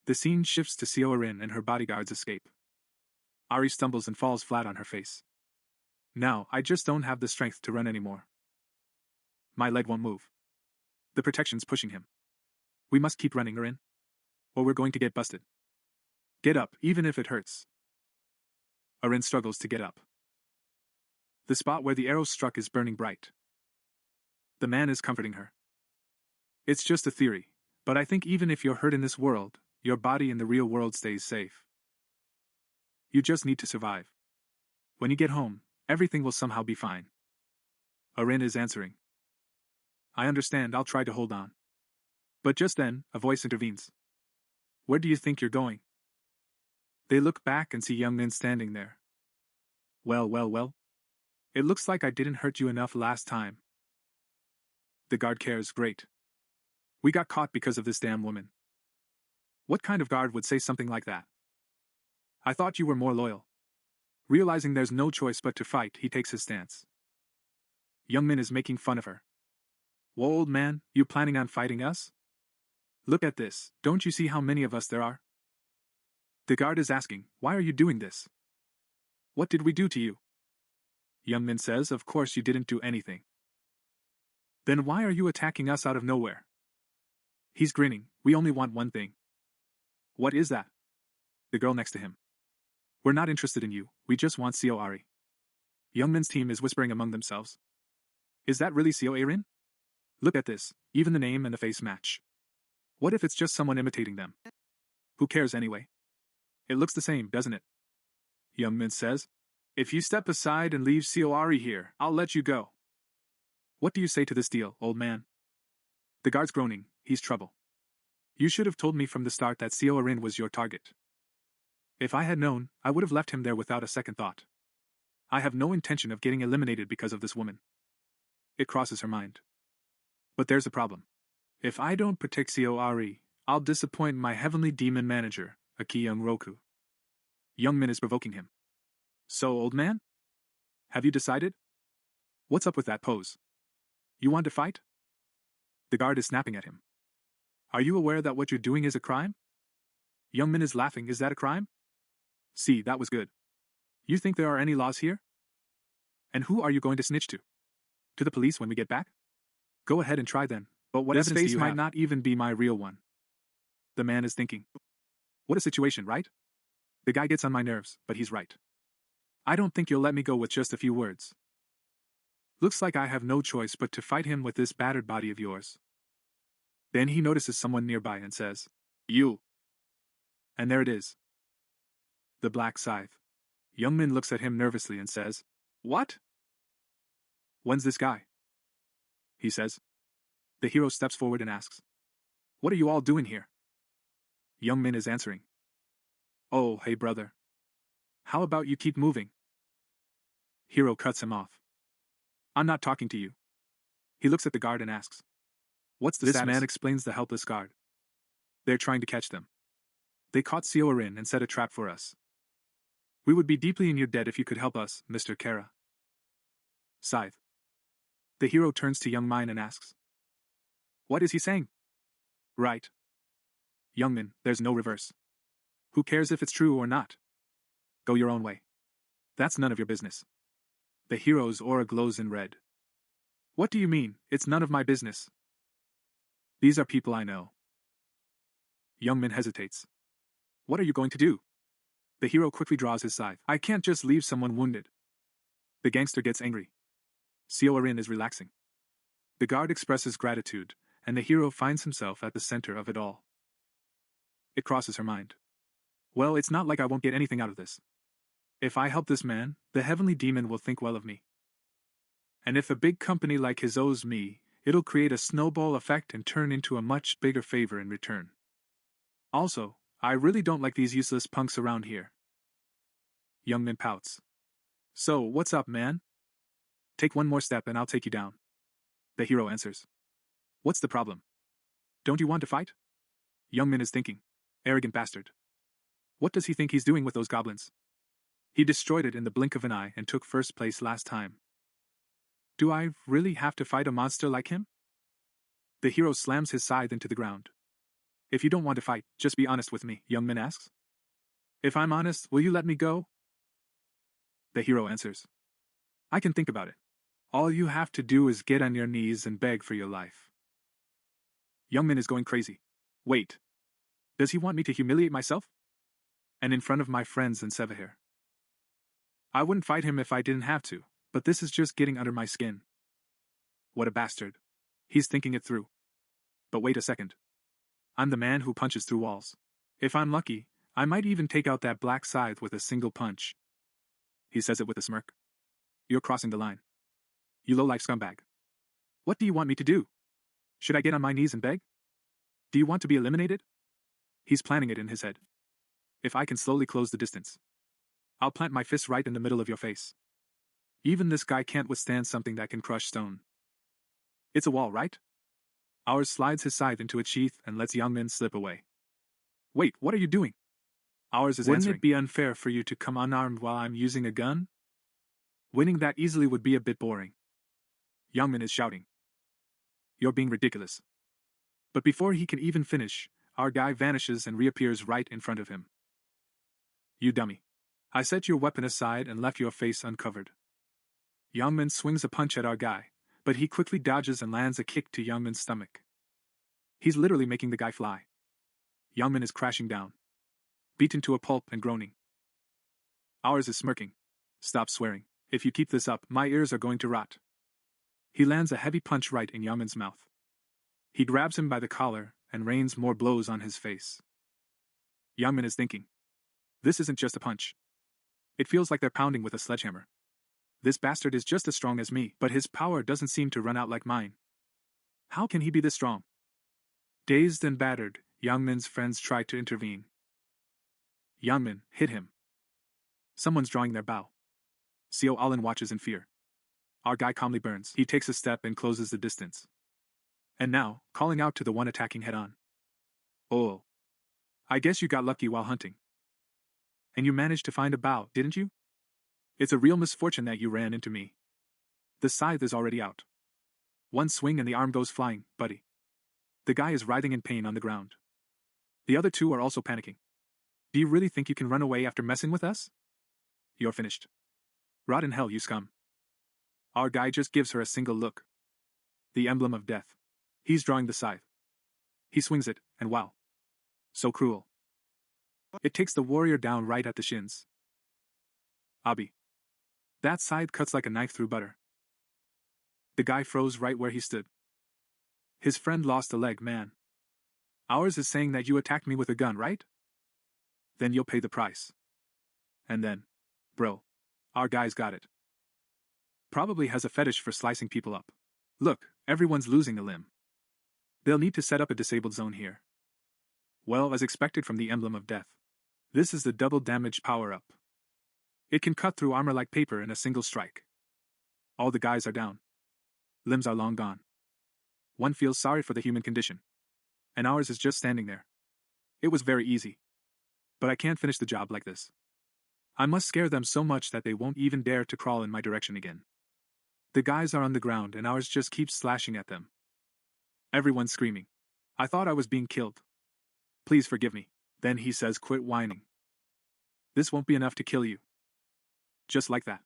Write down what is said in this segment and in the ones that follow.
The scene shifts to Seo-Rin and her bodyguards escape. Ari stumbles and falls flat on her face. Now, I just don't have the strength to run anymore. My leg won't move. The protection's pushing him. We must keep running, Rin, or we're going to get busted. Get up, even if it hurts. Arin struggles to get up. The spot where the arrow struck is burning bright. The man is comforting her. It's just a theory, but I think even if you're hurt in this world, your body in the real world stays safe. You just need to survive. When you get home, everything will somehow be fine. Arin is answering. I understand, I'll try to hold on. But just then, a voice intervenes. Where do you think you're going? They look back and see young men standing there. Well. It looks like I didn't hurt you enough last time. The guard cares, great. We got caught because of this damn woman. What kind of guard would say something like that? I thought you were more loyal. Realizing there's no choice but to fight, he takes his stance. Young Min is making fun of her. Whoa, old man, you planning on fighting us? Look at this, don't you see how many of us there are? The guard is asking, why are you doing this? What did we do to you? Young Min says, of course you didn't do anything. Then why are you attacking us out of nowhere? He's grinning, we only want one thing. What is that? The girl next to him. We're not interested in you, we just want Seo Ari. Young Min's team is whispering among themselves. Is that really Seo Arin? Look at this, even the name and the face match. What if it's just someone imitating them? Who cares anyway? It looks the same, doesn't it? Young Min says, if you step aside and leave Seo Ari here, I'll let you go. What do you say to this deal, old man? The guard's groaning, he's trouble. You should have told me from the start that Seo Arin was your target. If I had known, I would have left him there without a second thought. I have no intention of getting eliminated because of this woman. It crosses her mind. But there's a problem. If I don't protect Seo Ari, I'll disappoint my heavenly demon manager, Akiyoung Roku. Young Min is provoking him. So, old man? Have you decided? What's up with that pose? You want to fight? The guard is snapping at him. Are you aware that what you're doing is a crime? Young Min is laughing, is that a crime? See, that was good. You think there are any laws here? And who are you going to snitch to? To the police when we get back? Go ahead and try then, but what evidence do you have? This face might not even be my real one. The man is thinking. What a situation, right? The guy gets on my nerves, but he's right. I don't think you'll let me go with just a few words. Looks like I have no choice but to fight him with this battered body of yours. Then he notices someone nearby and says, You. And there it is. The black Scythe. Young Min looks at him nervously and says, What? When's this guy? He says. The hero steps forward and asks, What are you all doing here? Young Min is answering. Oh, hey brother. How about you keep moving? Hero cuts him off. I'm not talking to you. He looks at the guard and asks, What's the status? This man explains the helpless guard. They're trying to catch them. They caught Seo Arin and set a trap for us. We would be deeply in your debt if you could help us, Mr. Kara. Scythe. The hero turns to Young Min and asks, What is he saying? Right. Young Min, there's no reverse. Who cares if it's true or not? Go your own way. That's none of your business. The hero's aura glows in red. What do you mean, it's none of my business? These are people I know. Young Min hesitates. What are you going to do? The hero quickly draws his scythe. I can't just leave someone wounded. The gangster gets angry. Seo Arin is relaxing. The guard expresses gratitude, and the hero finds himself at the center of it all. It crosses her mind. Well, it's not like I won't get anything out of this. If I help this man, the heavenly demon will think well of me. And if a big company like his owes me, it'll create a snowball effect and turn into a much bigger favor in return. Also, I really don't like these useless punks around here. Young Min pouts. So, what's up, man? Take one more step and I'll take you down. The hero answers. What's the problem? Don't you want to fight? Young Min is thinking. Arrogant bastard. What does he think he's doing with those goblins? He destroyed it in the blink of an eye and took first place last time. Do I really have to fight a monster like him? The hero slams his scythe into the ground. If you don't want to fight, just be honest with me, Youngmin asks. If I'm honest, will you let me go? The hero answers. I can think about it. All you have to do is get on your knees and beg for your life. Youngmin is going crazy. Wait. Does he want me to humiliate myself? And in front of my friends and Sevahir? I wouldn't fight him if I didn't have to, but this is just getting under my skin. What a bastard. He's thinking it through. But wait a second. I'm the man who punches through walls. If I'm lucky, I might even take out that black scythe with a single punch. He says it with a smirk. You're crossing the line. You low-life scumbag. What do you want me to do? Should I get on my knees and beg? Do you want to be eliminated? He's planning it in his head. If I can slowly close the distance, I'll plant my fist right in the middle of your face. Even this guy can't withstand something that can crush stone. It's a wall, right? Ours slides his scythe into its sheath and lets Youngmin slip away. Wait, what are you doing? Ours is answering. Wouldn't it be unfair for you to come unarmed while I'm using a gun? Winning that easily would be a bit boring. Youngmin is shouting. You're being ridiculous. But before he can even finish, our guy vanishes and reappears right in front of him. You dummy. I set your weapon aside and left your face uncovered. Youngmin swings a punch at our guy, but he quickly dodges and lands a kick to Youngmin's stomach. He's literally making the guy fly. Youngmin is crashing down, beaten to a pulp and groaning. Ours is smirking. Stop swearing. If you keep this up, my ears are going to rot. He lands a heavy punch right in Youngmin's mouth. He grabs him by the collar and rains more blows on his face. Youngmin is thinking. This isn't just a punch. It feels like they're pounding with a sledgehammer. This bastard is just as strong as me, but his power doesn't seem to run out like mine. How can he be this strong? Dazed and battered, Youngmin's friends try to intervene. Youngmin, hit him. Someone's drawing their bow. Seo Alin watches in fear. Our guy calmly burns. He takes a step and closes the distance. And now, calling out to the one attacking head-on. Oh. I guess you got lucky while hunting. And you managed to find a bow, didn't you? It's a real misfortune that you ran into me. The scythe is already out. One swing and the arm goes flying, buddy. The guy is writhing in pain on the ground. The other two are also panicking. Do you really think you can run away after messing with us? You're finished. Rot in hell, you scum. Our guy just gives her a single look. The emblem of death. He's drawing the scythe. He swings it, and wow. So cruel. It takes the warrior down right at the shins. Abi. That scythe cuts like a knife through butter. The guy froze right where he stood. His friend lost a leg, man. Ours is saying that you attacked me with a gun, right? Then you'll pay the price. And then, bro, our guy's got it. Probably has a fetish for slicing people up. Look, everyone's losing a limb. They'll need to set up a disabled zone here. Well, as expected from the emblem of death. This is the double damage power-up. It can cut through armor like paper in a single strike. All the guys are down. Limbs are long gone. One feels sorry for the human condition. And ours is just standing there. It was very easy. But I can't finish the job like this. I must scare them so much that they won't even dare to crawl in my direction again. The guys are on the ground and ours just keeps slashing at them. Everyone's screaming. I thought I was being killed. Please forgive me. Then he says, quit whining. This won't be enough to kill you. Just like that.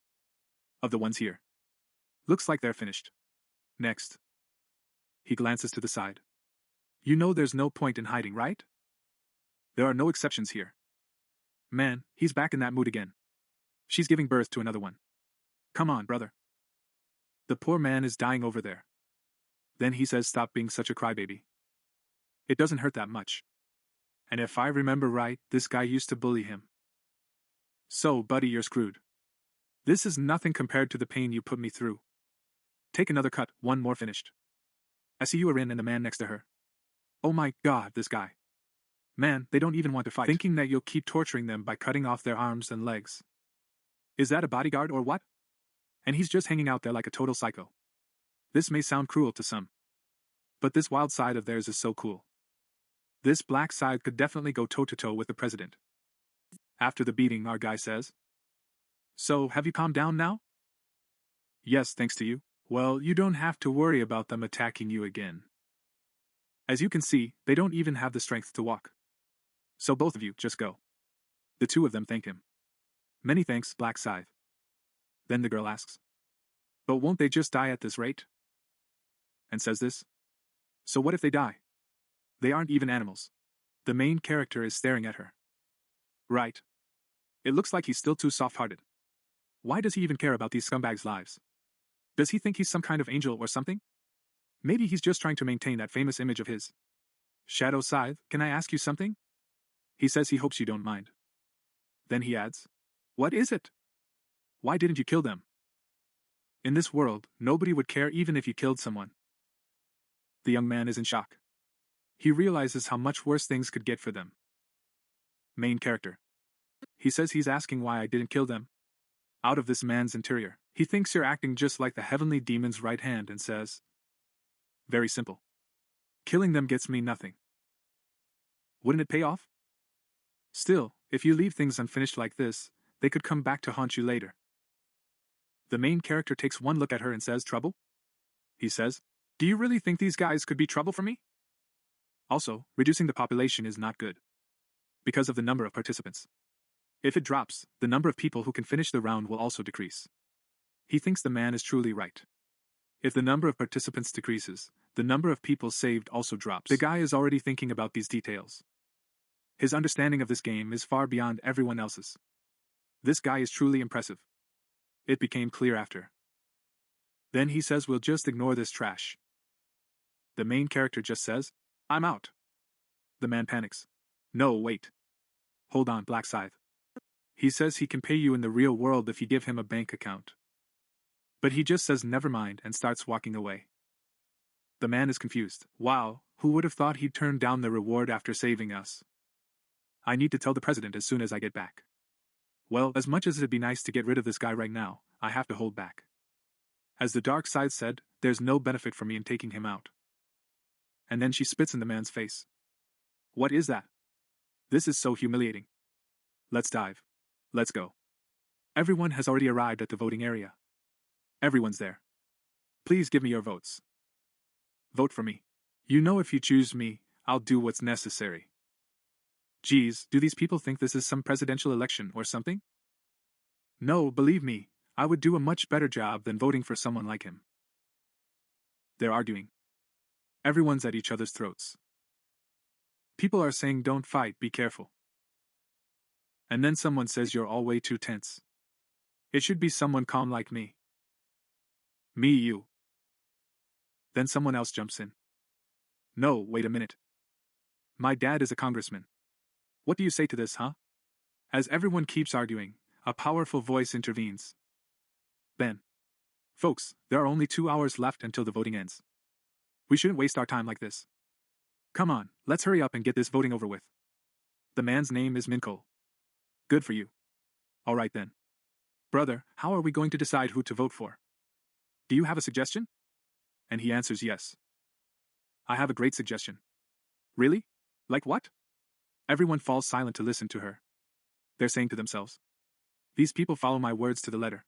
Of the ones here. Looks like they're finished. Next. He glances to the side. You know there's no point in hiding, right? There are no exceptions here. Man, he's back in that mood again. She's giving birth to another one. Come on, brother. The poor man is dying over there. Then he says, stop being such a crybaby. It doesn't hurt that much. And if I remember right, this guy used to bully him. So, buddy, you're screwed. This is nothing compared to the pain you put me through. Take another cut, one more finished. I see you are in and the man next to her. Oh my god, this guy. Man, they don't even want to fight. Thinking that you'll keep torturing them by cutting off their arms and legs. Is that a bodyguard or what? And he's just hanging out there like a total psycho. This may sound cruel to some. But this wild side of theirs is so cool. This black side could definitely go toe-to-toe with the president. After the beating, our guy says. So, have you calmed down now? Yes, thanks to you. Well, you don't have to worry about them attacking you again. As you can see, they don't even have the strength to walk. So both of you, just go. The two of them thank him. Many thanks, Black Scythe. Then the girl asks, but won't they just die at this rate? And says this. So what if they die? They aren't even animals. The main character is staring at her. Right. It looks like he's still too soft-hearted. Why does he even care about these scumbags' lives? Does he think he's some kind of angel or something? Maybe he's just trying to maintain that famous image of his. Shadow Scythe, can I ask you something? He says he hopes you don't mind. Then he adds, what is it? Why didn't you kill them? In this world, nobody would care even if you killed someone. The young man is in shock. He realizes how much worse things could get for them. Main character. He says he's asking why I didn't kill them. Out of this man's interior, he thinks you're acting just like the heavenly demon's right hand and says, very simple. Killing them gets me nothing. Wouldn't it pay off? Still, if you leave things unfinished like this, they could come back to haunt you later. The main character takes one look at her and says, trouble? He says, do you really think these guys could be trouble for me? Also, reducing the population is not good. Because of the number of participants. If it drops, the number of people who can finish the round will also decrease. He thinks the man is truly right. If the number of participants decreases, the number of people saved also drops. The guy is already thinking about these details. His understanding of this game is far beyond everyone else's. This guy is truly impressive. It became clear after. Then he says we'll just ignore this trash. The main character just says, I'm out. The man panics. No, wait. Hold on, Black Scythe. He says he can pay you in the real world if you give him a bank account. But he just says never mind and starts walking away. The man is confused. Wow, who would have thought he'd turn down the reward after saving us? I need to tell the president as soon as I get back. Well, as much as it'd be nice to get rid of this guy right now, I have to hold back. As the dark side said, there's no benefit for me in taking him out. And then she spits in the man's face. What is that? This is so humiliating. Let's dive. Let's go. Everyone has already arrived at the voting area. Everyone's there. Please give me your votes. Vote for me. You know if you choose me, I'll do what's necessary. Geez, do these people think this is some presidential election or something? No, believe me, I would do a much better job than voting for someone like him. They're arguing. Everyone's at each other's throats. People are saying don't fight, be careful. And then someone says you're all way too tense. It should be someone calm like me. Me, you. Then someone else jumps in. No, wait a minute. My dad is a congressman. What do you say to this, huh? As everyone keeps arguing, a powerful voice intervenes. Ben. Folks, there are only 2 hours left until the voting ends. We shouldn't waste our time like this. Come on, let's hurry up and get this voting over with. The man's name is Minko. Good for you. All right then. Brother, how are we going to decide who to vote for? Do you have a suggestion? And he answers yes. I have a great suggestion. Really? Like what? Everyone falls silent to listen to her. They're saying to themselves, these people follow my words to the letter.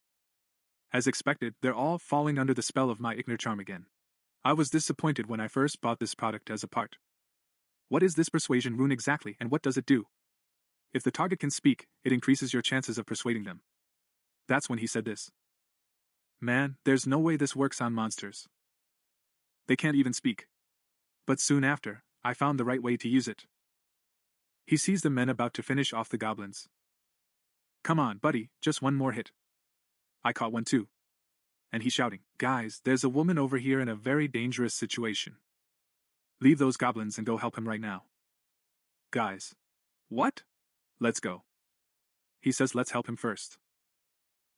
As expected, they're all falling under the spell of my ignore charm again. I was disappointed when I first bought this product as a part. What is this persuasion rune exactly, and what does it do? If the target can speak, it increases your chances of persuading them. That's when he said this. Man, there's no way this works on monsters. They can't even speak. But soon after, I found the right way to use it. He sees the men about to finish off the goblins. Come on, buddy, just one more hit. I caught one too. And he's shouting, guys, there's a woman over here in a very dangerous situation. Leave those goblins and go help him right now. Guys. What? Let's go. He says let's help him first.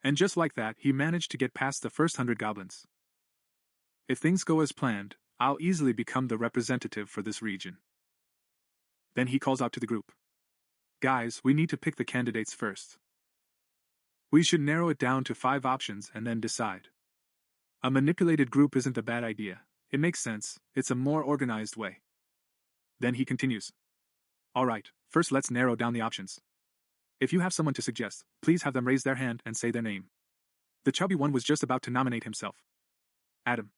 And just like that, he managed to get past the first 100 goblins. If things go as planned, I'll easily become the representative for this region. Then he calls out to the group. Guys, we need to pick the candidates first. We should narrow it down to 5 options and then decide. A manipulated group isn't a bad idea. It makes sense. It's a more organized way. Then he continues. All right, first let's narrow down the options. If you have someone to suggest, please have them raise their hand and say their name. The chubby one was just about to nominate himself. Adam.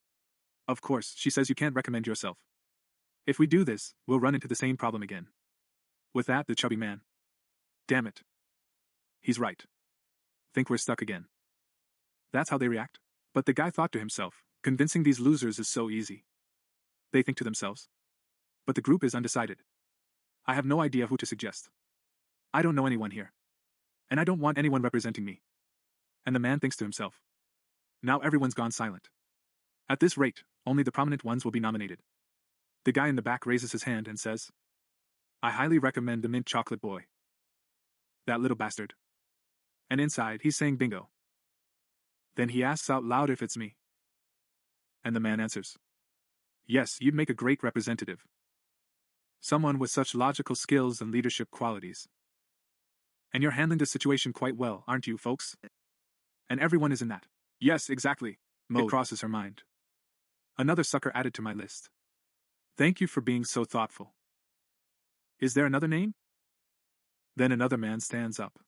Of course, she says you can't recommend yourself. If we do this, we'll run into the same problem again. With that, the chubby man. Damn it. He's right. Think we're stuck again. That's how they react. But the guy thought to himself, convincing these losers is so easy. They think to themselves. But the group is undecided. I have no idea who to suggest. I don't know anyone here. And I don't want anyone representing me. And the man thinks to himself. Now everyone's gone silent. At this rate, only the prominent ones will be nominated. The guy in the back raises his hand and says, I highly recommend the mint chocolate boy. That little bastard. And inside, he's saying bingo. Then he asks out loud if it's me. And the man answers, yes, you'd make a great representative. Someone with such logical skills and leadership qualities. And you're handling the situation quite well, aren't you, folks? And everyone is in that. Yes, exactly. Mode. It crosses her mind. Another sucker added to my list. Thank you for being so thoughtful. Is there another name? Then another man stands up.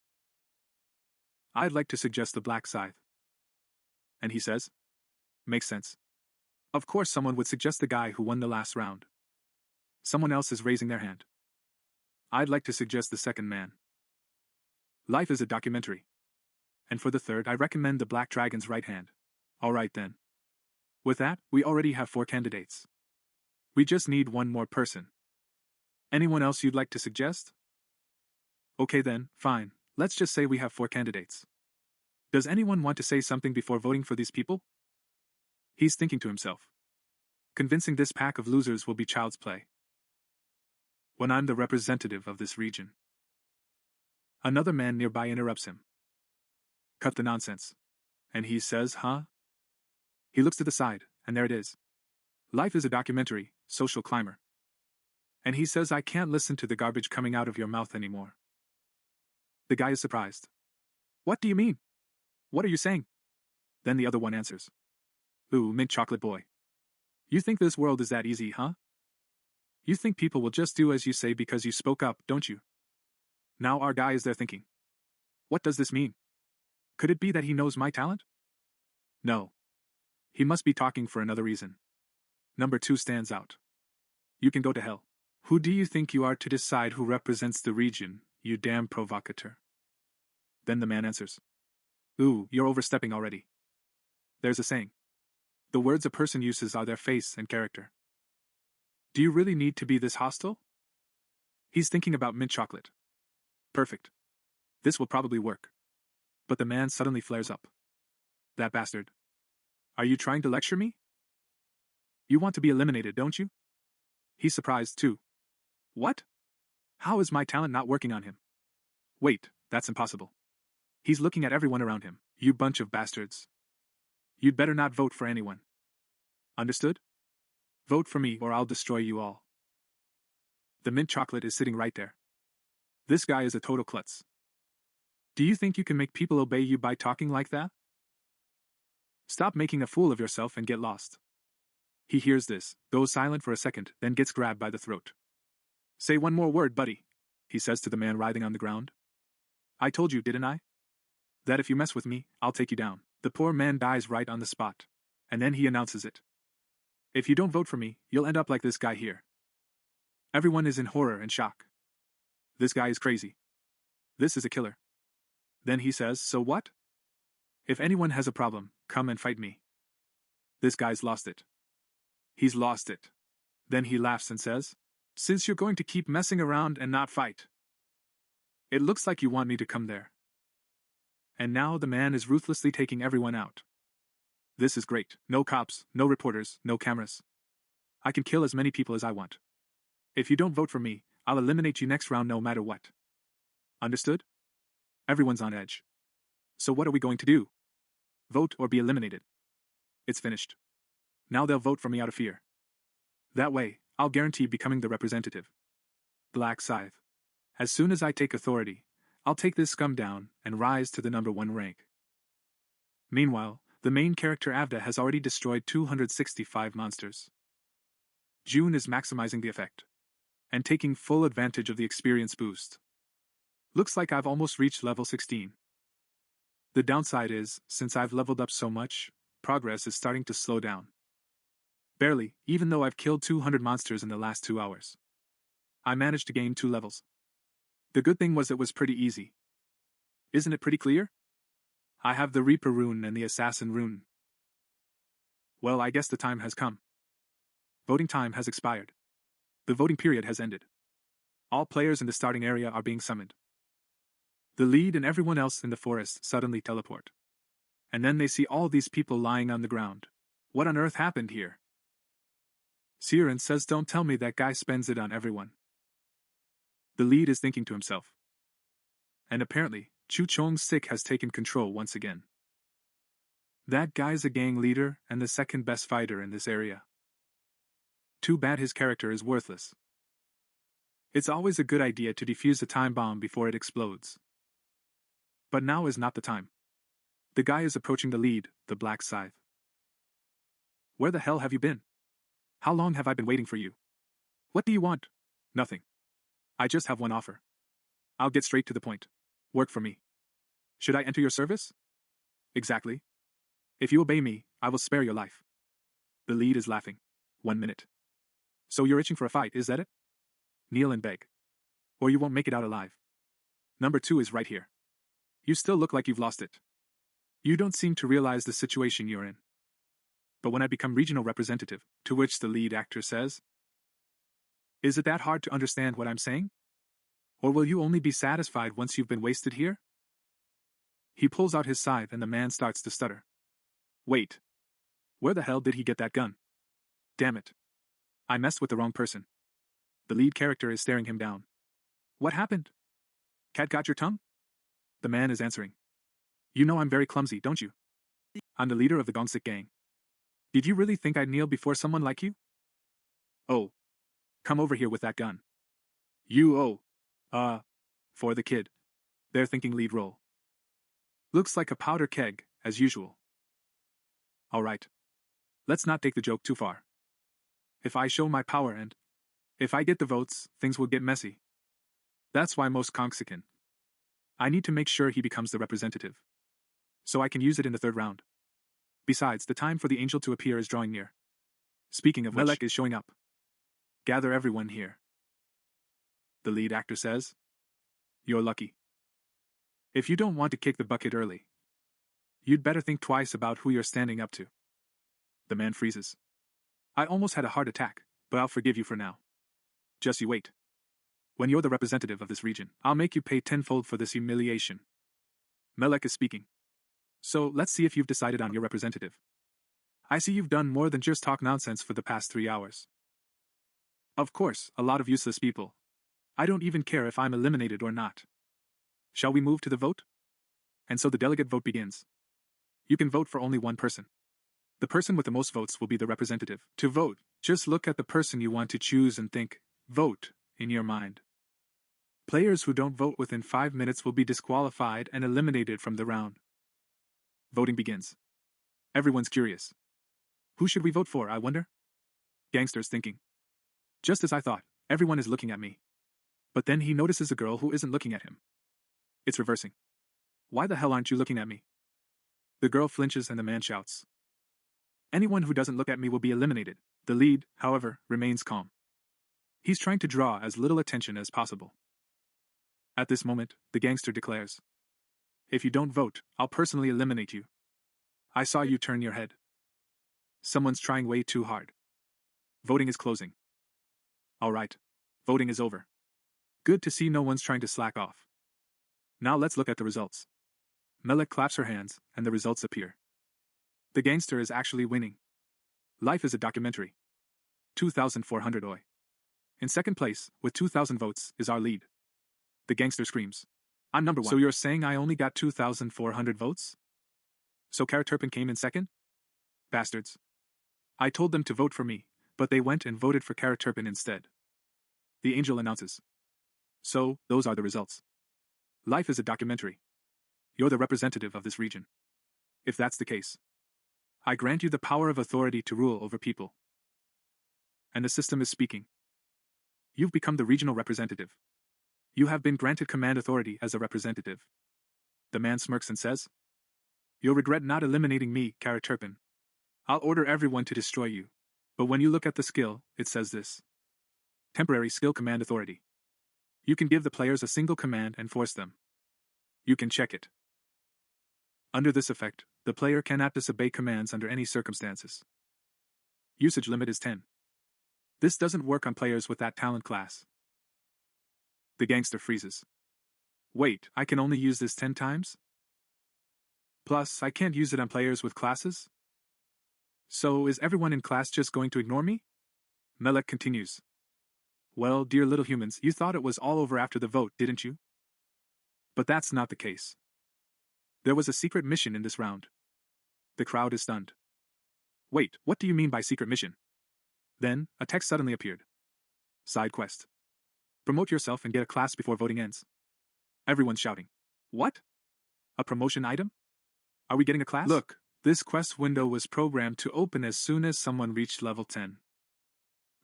I'd like to suggest the Black Scythe. And he says, makes sense. Of course someone would suggest the guy who won the last round. Someone else is raising their hand. I'd like to suggest the second man. Life is a documentary. And for the third, I recommend the Black Dragon's right hand. All right then. With that, we already have 4 candidates. We just need one more person. Anyone else you'd like to suggest? Okay then, fine. Let's just say we have 4 candidates. Does anyone want to say something before voting for these people? He's thinking to himself. Convincing this pack of losers will be child's play. When I'm the representative of this region. Another man nearby interrupts him. Cut the nonsense. And he says, huh? He looks to the side, and there it is. Life is a documentary, social climber. And he says I can't listen to the garbage coming out of your mouth anymore. The guy is surprised. What do you mean? What are you saying? Then the other one answers. Ooh, mint chocolate boy. You think this world is that easy, huh? You think people will just do as you say because you spoke up, don't you? Now our guy is there thinking. What does this mean? Could it be that he knows my talent? No. He must be talking for another reason. Number 2 stands out. You can go to hell. Who do you think you are to decide who represents the region, you damn provocateur? Then the man answers. Ooh, you're overstepping already. There's a saying. The words a person uses are their face and character. Do you really need to be this hostile? He's thinking about mint chocolate. Perfect. This will probably work. But the man suddenly flares up. That bastard. Are you trying to lecture me? You want to be eliminated, don't you? He's surprised too. What? How is my talent not working on him? Wait, that's impossible. He's looking at everyone around him. You bunch of bastards. You'd better not vote for anyone. Understood? Vote for me or I'll destroy you all. The mint chocolate is sitting right there. This guy is a total klutz. Do you think you can make people obey you by talking like that? Stop making a fool of yourself and get lost. He hears this, goes silent for a second, then gets grabbed by the throat. Say one more word, buddy, he says to the man writhing on the ground. I told you, didn't I? That if you mess with me, I'll take you down. The poor man dies right on the spot. And then he announces it. If you don't vote for me, you'll end up like this guy here. Everyone is in horror and shock. This guy is crazy. This is a killer. Then he says, so what? If anyone has a problem, come and fight me. This guy's lost it. He's lost it. Then he laughs and says, since you're going to keep messing around and not fight. It looks like you want me to come there. And now the man is ruthlessly taking everyone out. This is great. No cops, no reporters, no cameras. I can kill as many people as I want. If you don't vote for me, I'll eliminate you next round no matter what. Understood? Everyone's on edge. So what are we going to do? Vote or be eliminated. It's finished. Now they'll vote for me out of fear. That way, I'll guarantee becoming the representative. Black Scythe. As soon as I take authority, I'll take this scum down and rise to the number 1 rank. Meanwhile, the main character Avda has already destroyed 265 monsters. June is maximizing the effect and taking full advantage of the experience boost. Looks like I've almost reached level 16. The downside is, since I've leveled up so much, progress is starting to slow down. Barely, even though I've killed 200 monsters in the last 2 hours. I managed to gain 2 levels. The good thing was it was pretty easy. Isn't it pretty clear? I have the Reaper Rune and the Assassin Rune. Well, I guess the time has come. Voting time has expired. The voting period has ended. All players in the starting area are being summoned. The lead and everyone else in the forest suddenly teleport. And then they see all these people lying on the ground. What on earth happened here? Siren says, don't tell me that guy spends it on everyone. The lead is thinking to himself. And apparently, Chu Chong's sick has taken control once again. That guy's a gang leader and the second best fighter in this area. Too bad his character is worthless. It's always a good idea to defuse a time bomb before it explodes. But now is not the time. The guy is approaching the lead, the Black Scythe. Where the hell have you been? How long have I been waiting for you? What do you want? Nothing. I just have one offer. I'll get straight to the point. Work for me. Should I enter your service? Exactly. If you obey me, I will spare your life. The lead is laughing. 1 minute. So you're itching for a fight, is that it? Kneel and beg. Or you won't make it out alive. Number 2 is right here. You still look like you've lost it. You don't seem to realize the situation you're in. But when I become regional representative, to which the lead actor says, is it that hard to understand what I'm saying? Or will you only be satisfied once you've been wasted here? He pulls out his scythe and the man starts to stutter. Wait. Where the hell did he get that gun? Damn it. I messed with the wrong person. The lead character is staring him down. What happened? Cat got your tongue? The man is answering. You know I'm very clumsy, don't you? I'm the leader of the Gongsik gang. Did you really think I'd kneel before someone like you? Oh. Come over here with that gun. For the kid. They're thinking lead role. Looks like a powder keg, as usual. Alright. Let's not take the joke too far. If I show my power and if I get the votes, things will get messy. That's why most Kongsikan. I need to make sure he becomes the representative. So I can use it in the 3rd round. Besides, the time for the angel to appear is drawing near. Speaking of which, Melek is showing up. Gather everyone here. The lead actor says, you're lucky. If you don't want to kick the bucket early, you'd better think twice about who you're standing up to. The man freezes. I almost had a heart attack, but I'll forgive you for now. Just you wait. When you're the representative of this region, I'll make you pay tenfold for this humiliation. Melek is speaking. So, let's see if you've decided on your representative. I see you've done more than just talk nonsense for the past 3 hours. Of course, a lot of useless people. I don't even care if I'm eliminated or not. Shall we move to the vote? And so the delegate vote begins. You can vote for only one person. The person with the most votes will be the representative. To vote, just look at the person you want to choose and think, vote, in your mind. Players who don't vote within 5 minutes will be disqualified and eliminated from the round. Voting begins. Everyone's curious. Who should we vote for, I wonder? Gangster's thinking. Just as I thought, everyone is looking at me. But then he notices a girl who isn't looking at him. It's reversing. Why the hell aren't you looking at me? The girl flinches and the man shouts. Anyone who doesn't look at me will be eliminated. The lead, however, remains calm. He's trying to draw as little attention as possible. At this moment, the gangster declares, if you don't vote, I'll personally eliminate you. I saw you turn your head. Someone's trying way too hard. Voting is closing. All right. Voting is over. Good to see no one's trying to slack off. Now let's look at the results. Melek claps her hands, and the results appear. The gangster is actually winning. Life is a documentary. 2,400 Oi. In second place, with 2,000 votes, is our lead. The gangster screams. I'm number 1. So you're saying I only got 2,400 votes? So Karaturpin came in second? Bastards. I told them to vote for me, but they went and voted for Karaturpin instead. The angel announces. So, those are the results. Life is a documentary. You're the representative of this region. If that's the case, I grant you the power of authority to rule over people. And the system is speaking. You've become the regional representative. You have been granted command authority as a representative. The man smirks and says, you'll regret not eliminating me, Karaturpin. I'll order everyone to destroy you. But when you look at the skill, it says this. Temporary skill command authority. You can give the players a single command and force them. You can check it. Under this effect, the player cannot disobey commands under any circumstances. Usage limit is 10. This doesn't work on players with that talent class. The gangster freezes. Wait, I can only use this 10 times? Plus, I can't use it on players with classes? So is everyone in class just going to ignore me? Melek continues. Well, dear little humans, you thought it was all over after the vote, didn't you? But that's not the case. There was a secret mission in this round. The crowd is stunned. Wait, what do you mean by secret mission? Then, a text suddenly appeared. Side quest. Promote yourself and get a class before voting ends. Everyone's shouting. What? A promotion item? Are we getting a class? Look, this quest window was programmed to open as soon as someone reached level 10.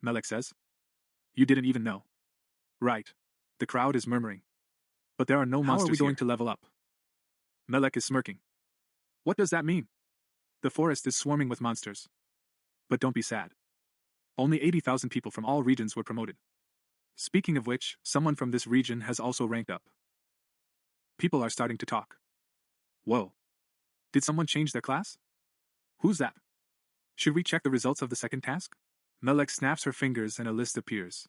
Melek says. You didn't even know. Right. The crowd is murmuring. But there are no monsters. How are we going to level up? Melek is smirking. What does that mean? The forest is swarming with monsters. But don't be sad. Only 80,000 people from all regions were promoted. Speaking of which, someone from this region has also ranked up. People are starting to talk. Whoa. Did someone change their class? Who's that? Should we check the results of the second task? Melek snaps her fingers and a list appears.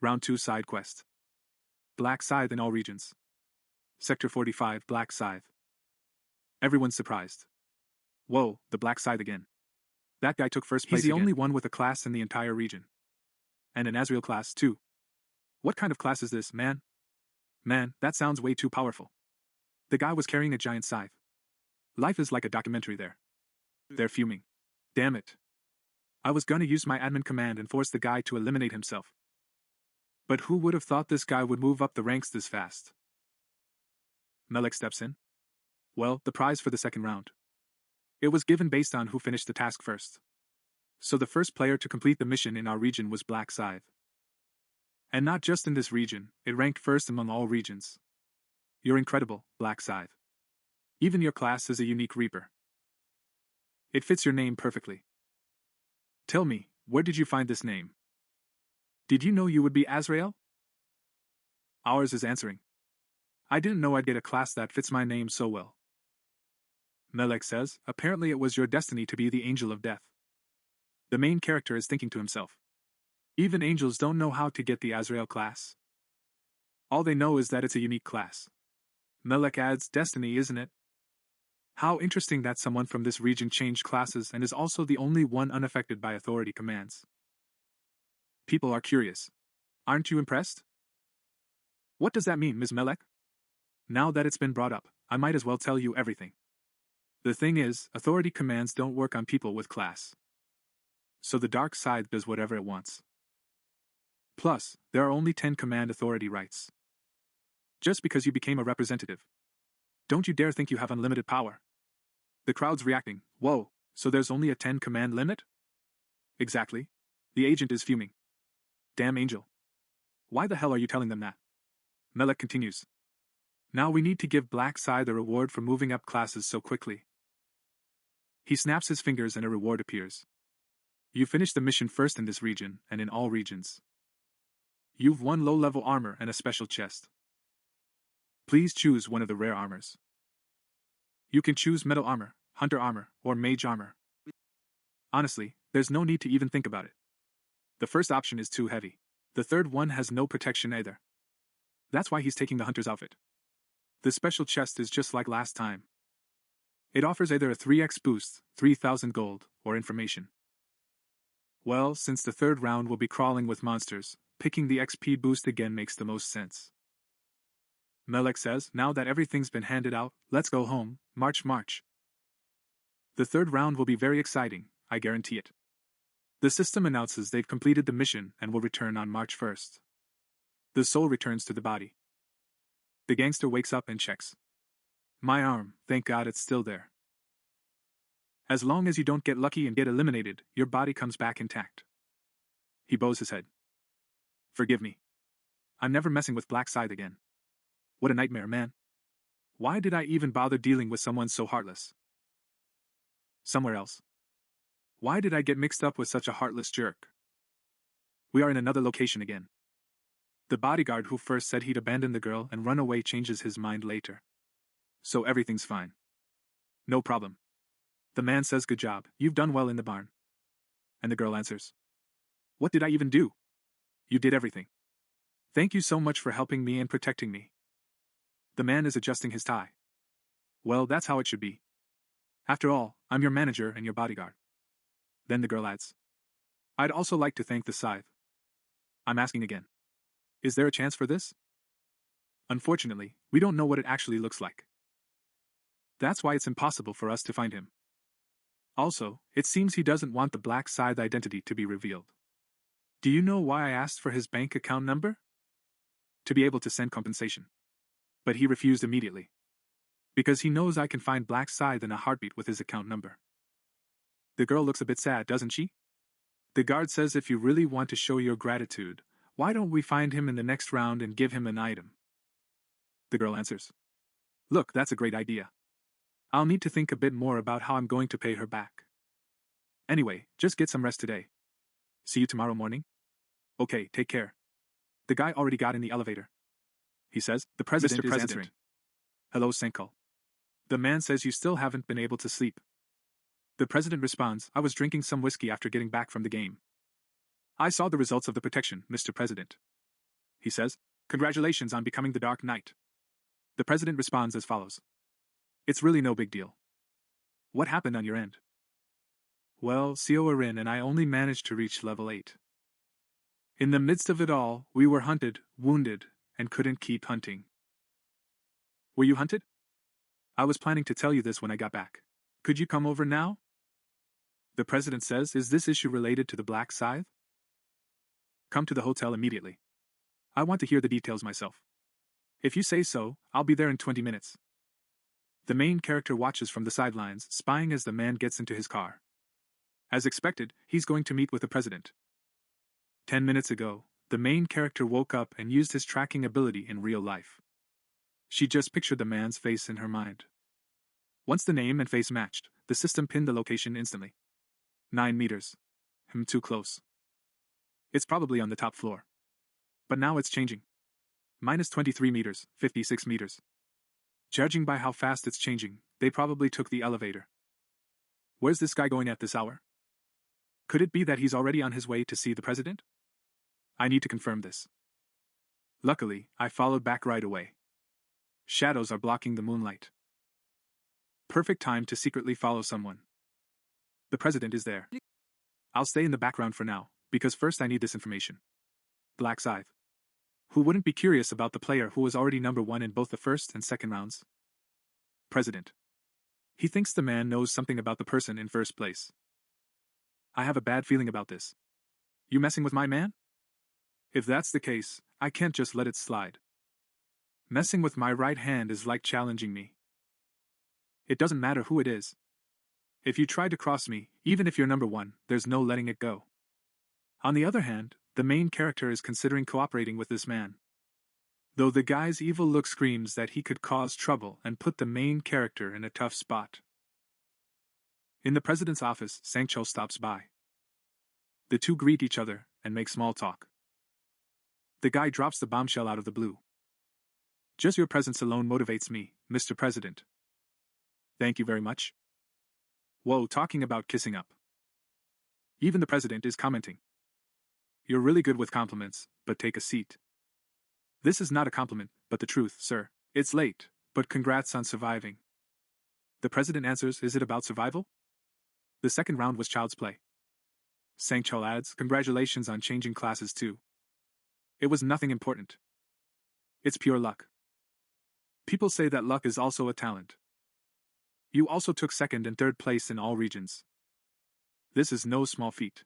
Round 2 side quest. Black Scythe in all regions. Sector 45 Black Scythe. Everyone's surprised. Whoa, the Black Scythe again. That guy took first place. He's the only one with a class in the entire region. And an Azrael class, too. What kind of class is this, man? Man, that sounds way too powerful. The guy was carrying a giant scythe. Life is like a documentary there. They're fuming. Damn it. I was gonna use my admin command and force the guy to eliminate himself. But who would have thought this guy would move up the ranks this fast? Melek steps in. Well, the prize for the second round. It was given based on who finished the task first. So the first player to complete the mission in our region was Black Scythe. And not just in this region, it ranked first among all regions. You're incredible, Black Scythe. Even your class is a unique reaper. It fits your name perfectly. Tell me, where did you find this name? Did you know you would be Azrael? Ours is answering. I didn't know I'd get a class that fits my name so well. Melek says, apparently it was your destiny to be the Angel of Death. The main character is thinking to himself. Even angels don't know how to get the Azrael class. All they know is that it's a unique class. Melek adds, destiny, isn't it? How interesting that someone from this region changed classes and is also the only one unaffected by authority commands. People are curious. Aren't you impressed? What does that mean, Ms. Melek? Now that it's been brought up, I might as well tell you everything. The thing is, authority commands don't work on people with class. So the dark side does whatever it wants. Plus, there are only 10 command authority rights. Just because you became a representative. Don't you dare think you have unlimited power. The crowd's reacting. Whoa, so there's only a 10 command limit? Exactly. The agent is fuming. Damn angel. Why the hell are you telling them that? Melek continues. Now we need to give Black Scythe the reward for moving up classes so quickly. He snaps his fingers and a reward appears. You finished the mission first in this region and in all regions. You've won low-level armor and a special chest. Please choose one of the rare armors. You can choose metal armor, hunter armor, or mage armor. Honestly, there's no need to even think about it. The first option is too heavy. The third one has no protection either. That's why he's taking the hunter's outfit. The special chest is just like last time. It offers either a 3x boost, 3,000 gold, or information. Well, since the third round will be crawling with monsters, picking the XP boost again makes the most sense. Melek says, now that everything's been handed out, let's go home, march. The third round will be very exciting, I guarantee it. The system announces they've completed the mission and will return on March 1st. The soul returns to the body. The gangster wakes up and checks. My arm, thank God it's still there. As long as you don't get lucky and get eliminated, your body comes back intact. He bows his head. Forgive me. I'm never messing with Black Scythe again. What a nightmare, man. Why did I even bother dealing with someone so heartless? Somewhere else. Why did I get mixed up with such a heartless jerk? We are in another location again. The bodyguard who first said he'd abandon the girl and run away changes his mind later. So everything's fine. No problem. The man says, "Good job, you've done well in the barn." And the girl answers, "What did I even do? You did everything. Thank you so much for helping me and protecting me." The man is adjusting his tie. "Well, that's how it should be. After all, I'm your manager and your bodyguard." Then the girl adds, "I'd also like to thank the Scythe. I'm asking again. Is there a chance for this? Unfortunately, we don't know what it actually looks like. That's why it's impossible for us to find him. Also, it seems he doesn't want the Black Scythe identity to be revealed. Do you know why I asked for his bank account number? To be able to send compensation. But he refused immediately. Because he knows I can find Black Scythe in a heartbeat with his account number." The girl looks a bit sad, doesn't she? The guard says, "If you really want to show your gratitude, why don't we find him in the next round and give him an item?" The girl answers, "Look, that's a great idea. I'll need to think a bit more about how I'm going to pay her back. Anyway, just get some rest today. See you tomorrow morning? Okay, take care." The guy already got in the elevator. He says, "The president is answering. Hello, Senkal." The man says, "You still haven't been able to sleep." The president responds, "I was drinking some whiskey after getting back from the game. I saw the results of the protection, Mr. President." He says, "Congratulations on becoming the Dark Knight." The president responds as follows. "It's really no big deal. What happened on your end?" "Well, Rin and I only managed to reach level 8. In the midst of it all, we were hunted, wounded, and couldn't keep hunting." "Were you hunted?" "I was planning to tell you this when I got back. Could you come over now?" The president says, "Is this issue related to the Black Scythe?" "Come to the hotel immediately. I want to hear the details myself. If you say so, I'll be there in 20 minutes. The main character watches from the sidelines, spying as the man gets into his car. As expected, he's going to meet with the president. 10 minutes ago, the main character woke up and used his tracking ability in real life. She just pictured the man's face in her mind. Once the name and face matched, the system pinned the location instantly. 9 meters. Too close. It's probably on the top floor. But now it's changing. Minus 23 meters, 56 meters. Judging by how fast it's changing, they probably took the elevator. Where's this guy going at this hour? Could it be that he's already on his way to see the president? I need to confirm this. Luckily, I followed back right away. Shadows are blocking the moonlight. Perfect time to secretly follow someone. The president is there. I'll stay in the background for now, because first I need this information. Black Scythe. Who wouldn't be curious about the player who was already number 1 in both the first and second rounds? President. He thinks the man knows something about the person in first place. I have a bad feeling about this. You messing with my man? If that's the case, I can't just let it slide. Messing with my right hand is like challenging me. It doesn't matter who it is. If you try to cross me, even if you're number 1, there's no letting it go. On the other hand, the main character is considering cooperating with this man. Though the guy's evil look screams that he could cause trouble and put the main character in a tough spot. In the president's office, Sangchul stops by. The two greet each other and make small talk. The guy drops the bombshell out of the blue. Just your presence alone motivates me, Mr. President. Thank you very much. Whoa, talking about kissing up. Even the president is commenting. You're really good with compliments, but take a seat. This is not a compliment, but the truth, sir. It's late, but congrats on surviving. The president answers, is it about survival? The second round was child's play. Sangchul adds, congratulations on changing classes too. It was nothing important. It's pure luck. People say that luck is also a talent. You also took second and third place in all regions. This is no small feat.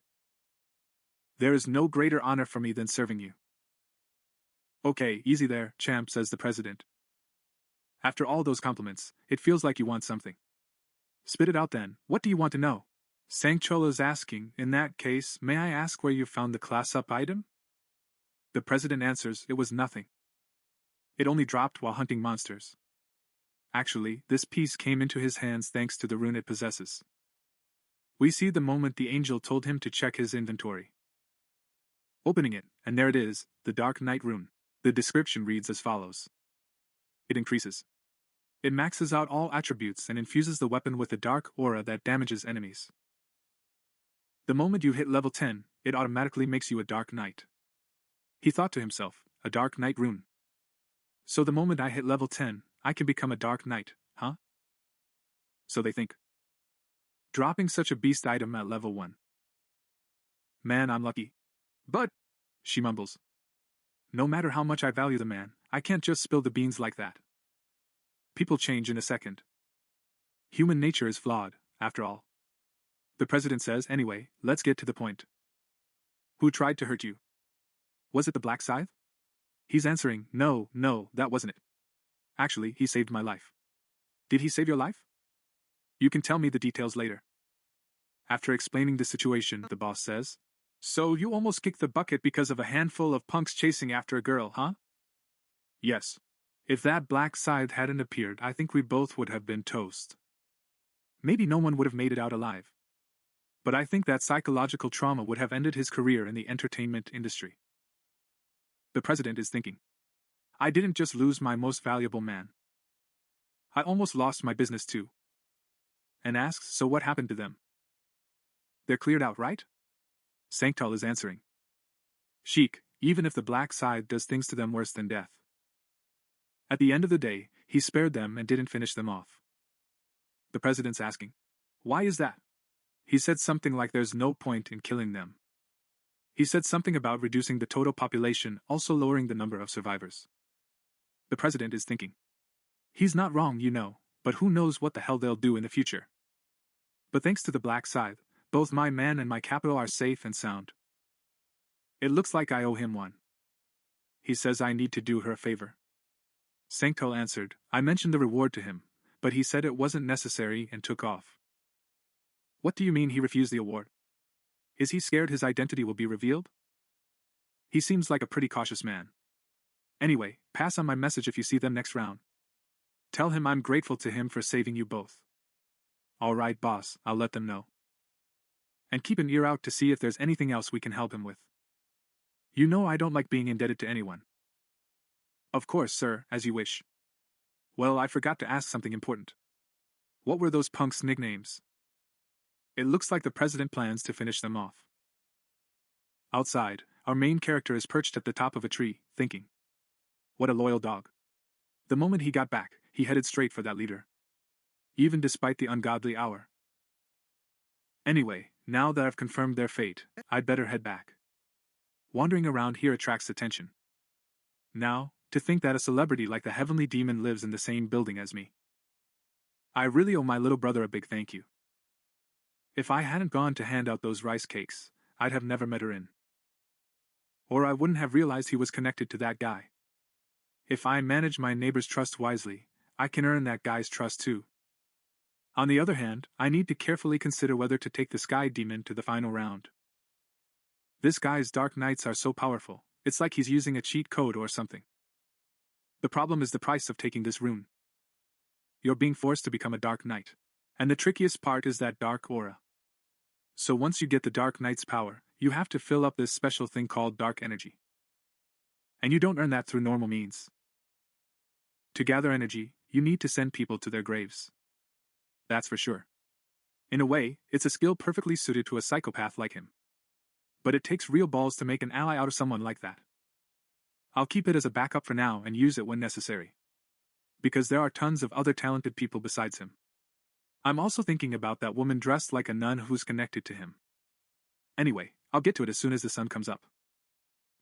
There is no greater honor for me than serving you. Okay, easy there, champ, says the president. After all those compliments, it feels like you want something. Spit it out then, what do you want to know? Sangchul is asking, in that case, may I ask where you found the class-up item? The president answers, it was nothing. It only dropped while hunting monsters. Actually, this piece came into his hands thanks to the rune it possesses. We see the moment the angel told him to check his inventory. Opening it, and there it is, the Dark Knight rune. The description reads as follows. It increases. It maxes out all attributes and infuses the weapon with a dark aura that damages enemies. The moment you hit level 10, it automatically makes you a Dark Knight. He thought to himself, a Dark Knight rune. So the moment I hit level 10, I can become a Dark Knight, huh? So they think. Dropping such a beast item at level 1. Man, I'm lucky. But, she mumbles. No matter how much I value the man, I can't just spill the beans like that. People change in a second. Human nature is flawed, after all. The president says, anyway, let's get to the point. Who tried to hurt you? Was it the Black Scythe? He's answering, no, that wasn't it. Actually, he saved my life. Did he save your life? You can tell me the details later. After explaining the situation, the boss says, so you almost kicked the bucket because of a handful of punks chasing after a girl, huh? Yes. If that Black Scythe hadn't appeared, I think we both would have been toast. Maybe no one would have made it out alive. But I think that psychological trauma would have ended his career in the entertainment industry. The president is thinking. I didn't just lose my most valuable man. I almost lost my business too. And asks, so what happened to them? They're cleared out, right? Sanctal is answering. Sheik, even if the Black Scythe does things to them worse than death. At the end of the day, he spared them and didn't finish them off. The president's asking, why is that? He said something like there's no point in killing them. He said something about reducing the total population, also lowering the number of survivors. The president is thinking. He's not wrong, you know, but who knows what the hell they'll do in the future. But thanks to the Black Scythe, both my man and my capital are safe and sound. It looks like I owe him one. He says I need to do her a favor. Sanctal answered, I mentioned the reward to him, but he said it wasn't necessary and took off. What do you mean he refused the award? Is he scared his identity will be revealed? He seems like a pretty cautious man. Anyway, pass on my message if you see them next round. Tell him I'm grateful to him for saving you both. All right, boss, I'll let them know. And keep an ear out to see if there's anything else we can help him with. You know I don't like being indebted to anyone. Of course, sir, as you wish. Well, I forgot to ask something important. What were those punks' nicknames? It looks like the president plans to finish them off. Outside, our main character is perched at the top of a tree, thinking. What a loyal dog. The moment he got back, he headed straight for that leader. Even despite the ungodly hour. Anyway, now that I've confirmed their fate, I'd better head back. Wandering around here attracts attention. Now, to think that a celebrity like the Heavenly Demon lives in the same building as me. I really owe my little brother a big thank you. If I hadn't gone to hand out those rice cakes, I'd have never met her in. Or I wouldn't have realized he was connected to that guy. If I manage my neighbor's trust wisely, I can earn that guy's trust too. On the other hand, I need to carefully consider whether to take the Sky Demon to the final round. This guy's Dark Knights are so powerful, it's like he's using a cheat code or something. The problem is the price of taking this rune. You're being forced to become a Dark Knight. And the trickiest part is that dark aura. So once you get the Dark Knight's power, you have to fill up this special thing called dark energy. And you don't earn that through normal means. To gather energy, you need to send people to their graves. That's for sure. In a way, it's a skill perfectly suited to a psychopath like him. But it takes real balls to make an ally out of someone like that. I'll keep it as a backup for now and use it when necessary. Because there are tons of other talented people besides him. I'm also thinking about that woman dressed like a nun who's connected to him. Anyway, I'll get to it as soon as the sun comes up.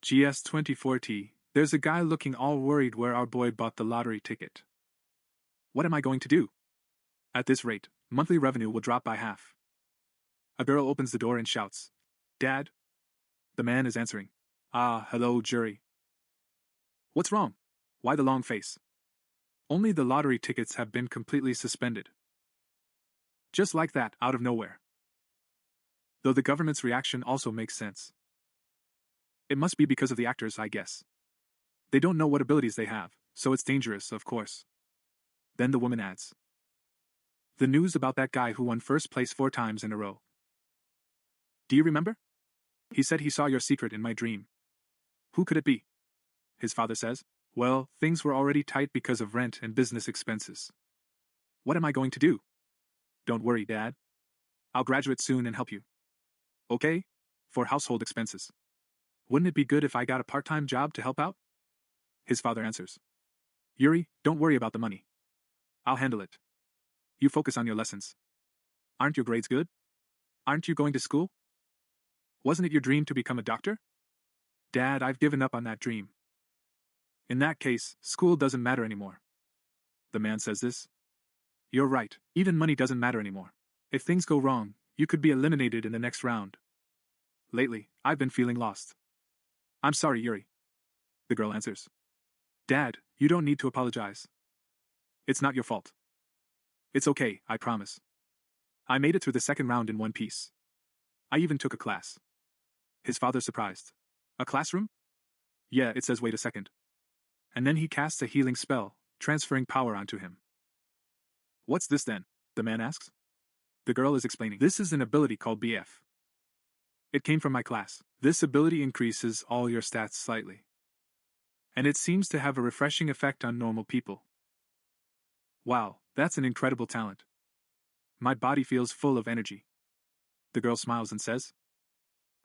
GS24T, there's a guy looking all worried where our boy bought the lottery ticket. What am I going to do? At this rate, monthly revenue will drop by half. A girl opens the door and shouts, Dad? The man is answering, hello, jury. What's wrong? Why the long face? Only the lottery tickets have been completely suspended. Just like that, out of nowhere. Though the government's reaction also makes sense. It must be because of the actors, I guess. They don't know what abilities they have, so it's dangerous, of course. Then the woman adds. The news about that guy who won first place 4 times in a row. Do you remember? He said he saw your secret in my dream. Who could it be? His father says. Well, things were already tight because of rent and business expenses. What am I going to do? Don't worry, Dad. I'll graduate soon and help you. Okay? For household expenses. Wouldn't it be good if I got a part-time job to help out? His father answers. Yuri, don't worry about the money. I'll handle it. You focus on your lessons. Aren't your grades good? Aren't you going to school? Wasn't it your dream to become a doctor? Dad, I've given up on that dream. In that case, school doesn't matter anymore. The man says this. You're right, even money doesn't matter anymore. If things go wrong, you could be eliminated in the next round. Lately, I've been feeling lost. I'm sorry, Yuri. The girl answers. Dad, you don't need to apologize. It's not your fault. It's okay, I promise. I made it through the second round in one piece. I even took a class. His father's surprised. A classroom? Yeah, it says wait a second. And then he casts a healing spell, transferring power onto him. What's this then? The man asks. The girl is explaining. This is an ability called BF. It came from my class. This ability increases all your stats slightly. And it seems to have a refreshing effect on normal people. Wow, that's an incredible talent. My body feels full of energy. The girl smiles and says,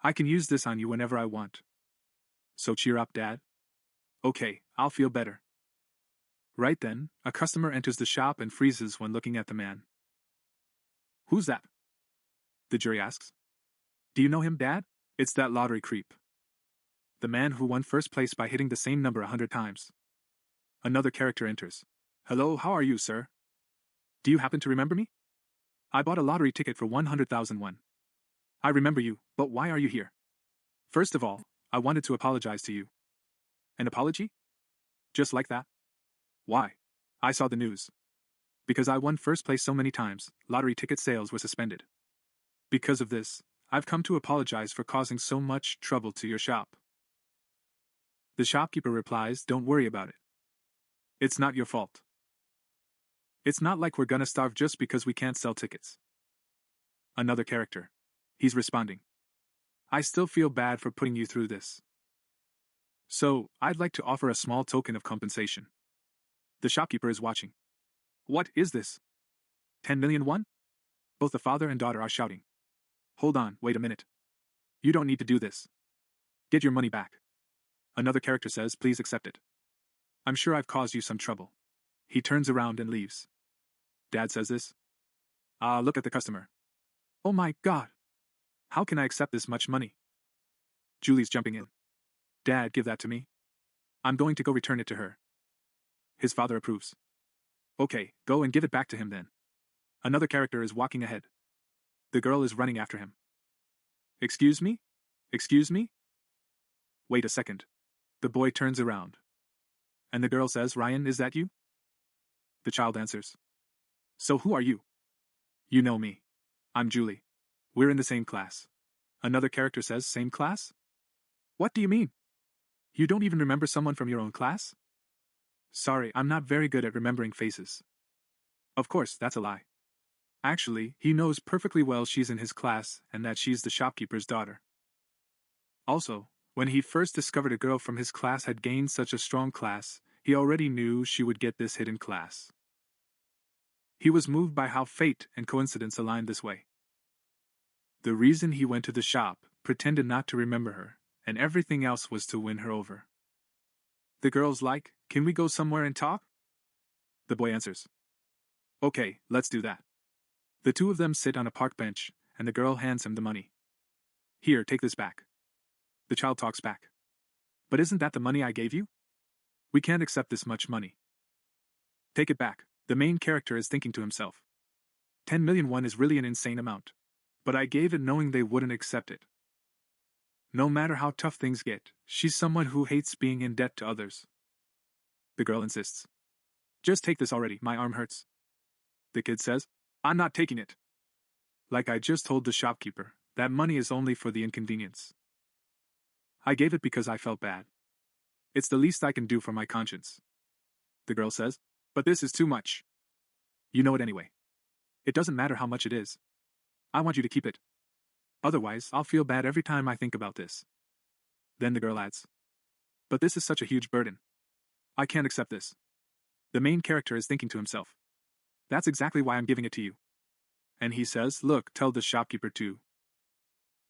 I can use this on you whenever I want. So cheer up, Dad. Okay, I'll feel better. Right then, a customer enters the shop and freezes when looking at the man. Who's that? The jury asks. Do you know him, Dad? It's that lottery creep. The man who won first place by hitting the same number 100 times. Another character enters. Hello, how are you, sir? Do you happen to remember me? I bought a lottery ticket for 100,000 won. I remember you, but why are you here? First of all, I wanted to apologize to you. An apology? Just like that? Why? I saw the news. Because I won first place so many times, lottery ticket sales were suspended. Because of this, I've come to apologize for causing so much trouble to your shop. The shopkeeper replies, don't worry about it. It's not your fault. It's not like we're gonna starve just because we can't sell tickets. Another character. He's responding. I still feel bad for putting you through this. So, I'd like to offer a small token of compensation. The shopkeeper is watching. What is this? 10 million won? Both the father and daughter are shouting. Hold on, wait a minute. You don't need to do this. Get your money back. Another character says, please accept it. I'm sure I've caused you some trouble. He turns around and leaves. Dad says this. Look at the customer. Oh my God. How can I accept this much money? Julie's jumping in. Dad, give that to me. I'm going to go return it to her. His father approves. Okay, go and give it back to him then. Another character is walking ahead. The girl is running after him. Excuse me? Excuse me? Wait a second. The boy turns around. And the girl says, Ryan, is that you? The child answers. So who are you? You know me. I'm Julie. We're in the same class. Another character says, same class? What do you mean? You don't even remember someone from your own class? Sorry, I'm not very good at remembering faces. Of course, that's a lie. Actually, he knows perfectly well she's in his class and that she's the shopkeeper's daughter. Also, when he first discovered a girl from his class had gained such a strong class, he already knew she would get this hidden class. He was moved by how fate and coincidence aligned this way. The reason he went to the shop, pretended not to remember her, and everything else was to win her over. The girl's like, can we go somewhere and talk? The boy answers. Okay, let's do that. The two of them sit on a park bench, and the girl hands him the money. Here, take this back. The child talks back. But isn't that the money I gave you? We can't accept this much money. Take it back, the main character is thinking to himself. 10 million won is really an insane amount. But I gave it knowing they wouldn't accept it. No matter how tough things get, she's someone who hates being in debt to others. The girl insists. Just take this already, my arm hurts. The kid says, I'm not taking it. Like I just told the shopkeeper, that money is only for the inconvenience. I gave it because I felt bad. It's the least I can do for my conscience. The girl says, but this is too much. You know it anyway. It doesn't matter how much it is. I want you to keep it. Otherwise, I'll feel bad every time I think about this. Then the girl adds, but this is such a huge burden. I can't accept this. The main character is thinking to himself, that's exactly why I'm giving it to you. And he says, look, tell the shopkeeper too.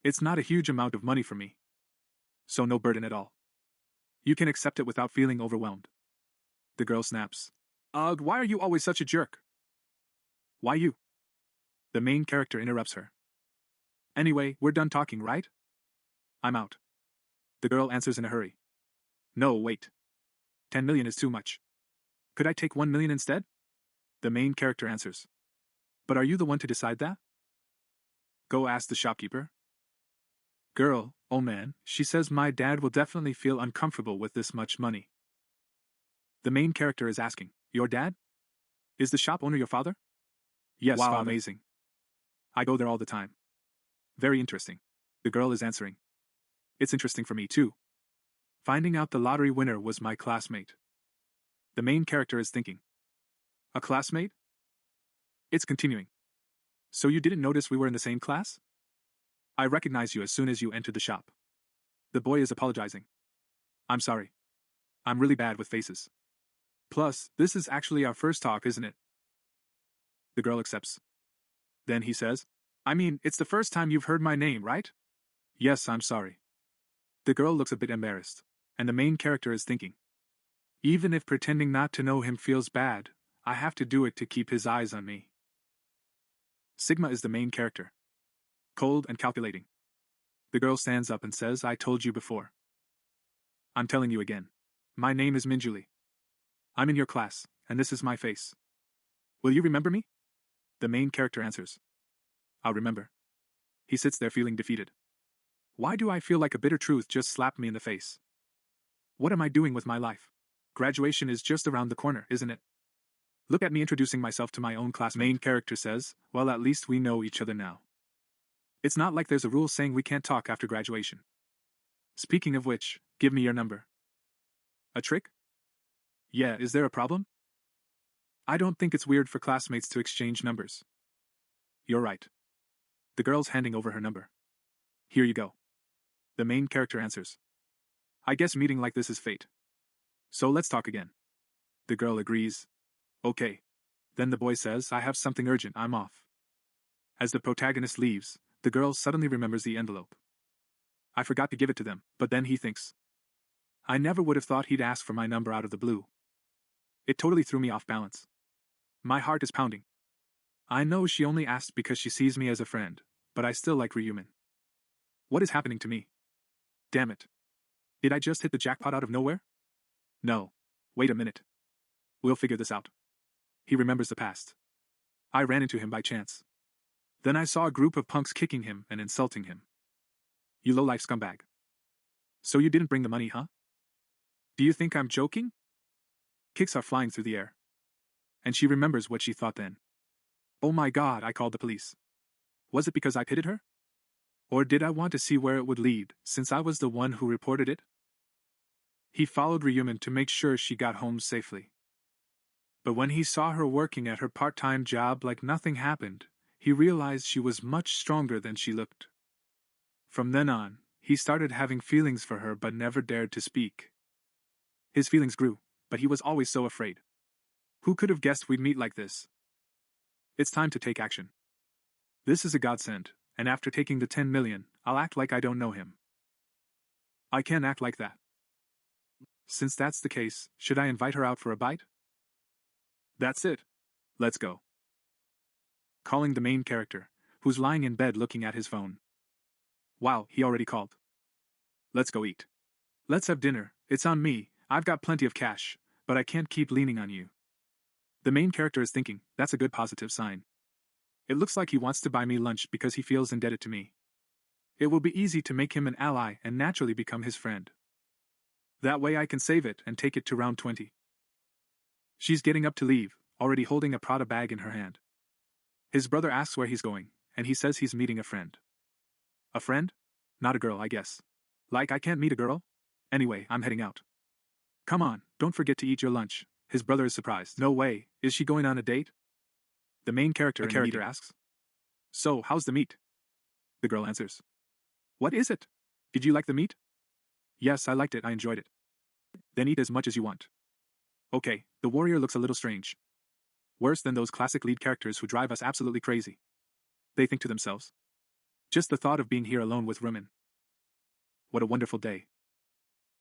It's not a huge amount of money for me. So no burden at all. You can accept it without feeling overwhelmed. The girl snaps. Why are you always such a jerk? Why you? The main character interrupts her. Anyway, we're done talking, right? I'm out. The girl answers in a hurry. No, wait. 10 million is too much. Could I take 1 million instead? The main character answers. But are you the one to decide that? Go ask the shopkeeper. Girl, oh man, she says my dad will definitely feel uncomfortable with this much money. The main character is asking, your dad? Is the shop owner your father? Yes, wow, father. Amazing. I go there all the time. Very interesting. The girl is answering. It's interesting for me too. Finding out the lottery winner was my classmate. The main character is thinking. A classmate? It's continuing. So you didn't notice we were in the same class? I recognized you as soon as you entered the shop. The boy is apologizing. I'm sorry. I'm really bad with faces. Plus, this is actually our first talk, isn't it? The girl accepts. Then he says, I mean, it's the first time you've heard my name, right? Yes, I'm sorry. The girl looks a bit embarrassed, and the main character is thinking. Even if pretending not to know him feels bad, I have to do it to keep his eyes on me. Sigma is the main character. Cold and calculating. The girl stands up and says, I told you before. I'm telling you again. My name is Minjuli. I'm in your class, and this is my face. Will you remember me? The main character answers. I'll remember. He sits there feeling defeated. Why do I feel like a bitter truth just slapped me in the face? What am I doing with my life? Graduation is just around the corner, isn't it? Look at me introducing myself to my own class. Main character says, well, at least we know each other now. It's not like there's a rule saying we can't talk after graduation. Speaking of which, give me your number. A trick? Yeah, is there a problem? I don't think it's weird for classmates to exchange numbers. You're right. The girl's handing over her number. Here you go. The main character answers. I guess meeting like this is fate. So let's talk again. The girl agrees. Okay. Then the boy says, I have something urgent, I'm off. As the protagonist leaves, the girl suddenly remembers the envelope. I forgot to give it to them, but then he thinks. I never would have thought he'd ask for my number out of the blue. It totally threw me off balance. My heart is pounding. I know she only asked because she sees me as a friend, but I still like Ryumin. What is happening to me? Damn it. Did I just hit the jackpot out of nowhere? No. Wait a minute. We'll figure this out. He remembers the past. I ran into him by chance. Then I saw a group of punks kicking him and insulting him. You low-life scumbag. So you didn't bring the money, huh? Do you think I'm joking? Kicks are flying through the air. And she remembers what she thought then. Oh my god, I called the police. Was it because I pitted her? Or did I want to see where it would lead, since I was the one who reported it? He followed Ryumin to make sure she got home safely. But when he saw her working at her part-time job like nothing happened, he realized she was much stronger than she looked. From then on, he started having feelings for her but never dared to speak. His feelings grew, but he was always so afraid. Who could have guessed we'd meet like this? It's time to take action. This is a godsend, and after taking the 10 million, I'll act like I don't know him. I can't act like that. Since that's the case, should I invite her out for a bite? That's it. Let's go. Calling the main character, who's lying in bed looking at his phone. Wow, he already called. Let's go eat. Let's have dinner, it's on me, I've got plenty of cash, but I can't keep leaning on you. The main character is thinking, that's a good positive sign. It looks like he wants to buy me lunch because he feels indebted to me. It will be easy to make him an ally and naturally become his friend. That way I can save it and take it to round 20. She's getting up to leave, already holding a Prada bag in her hand. His brother asks where he's going, and he says he's meeting a friend. A friend? Not a girl, I guess. Like I can't meet a girl? Anyway, I'm heading out. Come on, don't forget to eat your lunch. His brother is surprised. No way, is she going on a date? The main character asks. So, how's the meet? The girl answers. What is it? Did you like the meat? Yes, I liked it, I enjoyed it. Then eat as much as you want. Okay, the warrior looks a little strange. Worse than those classic lead characters who drive us absolutely crazy. They think to themselves. Just the thought of being here alone with women. What a wonderful day.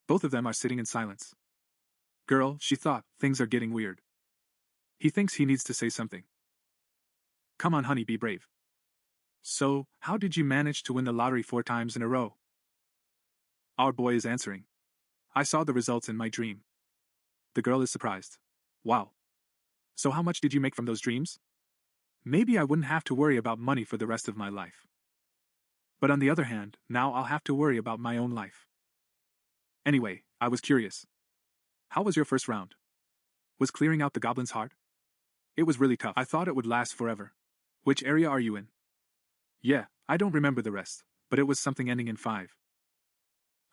Both of them are sitting in silence. Girl, she thought, things are getting weird. He thinks he needs to say something. Come on, honey, be brave. So, how did you manage to win the lottery 4 times in a row? Our boy is answering. I saw the results in my dream. The girl is surprised. Wow. So how much did you make from those dreams? Maybe I wouldn't have to worry about money for the rest of my life. But on the other hand, now I'll have to worry about my own life. Anyway, I was curious. How was your first round? Was clearing out the goblins hard? It was really tough. I thought it would last forever. Which area are you in? Yeah, I don't remember the rest, but it was something ending in 5.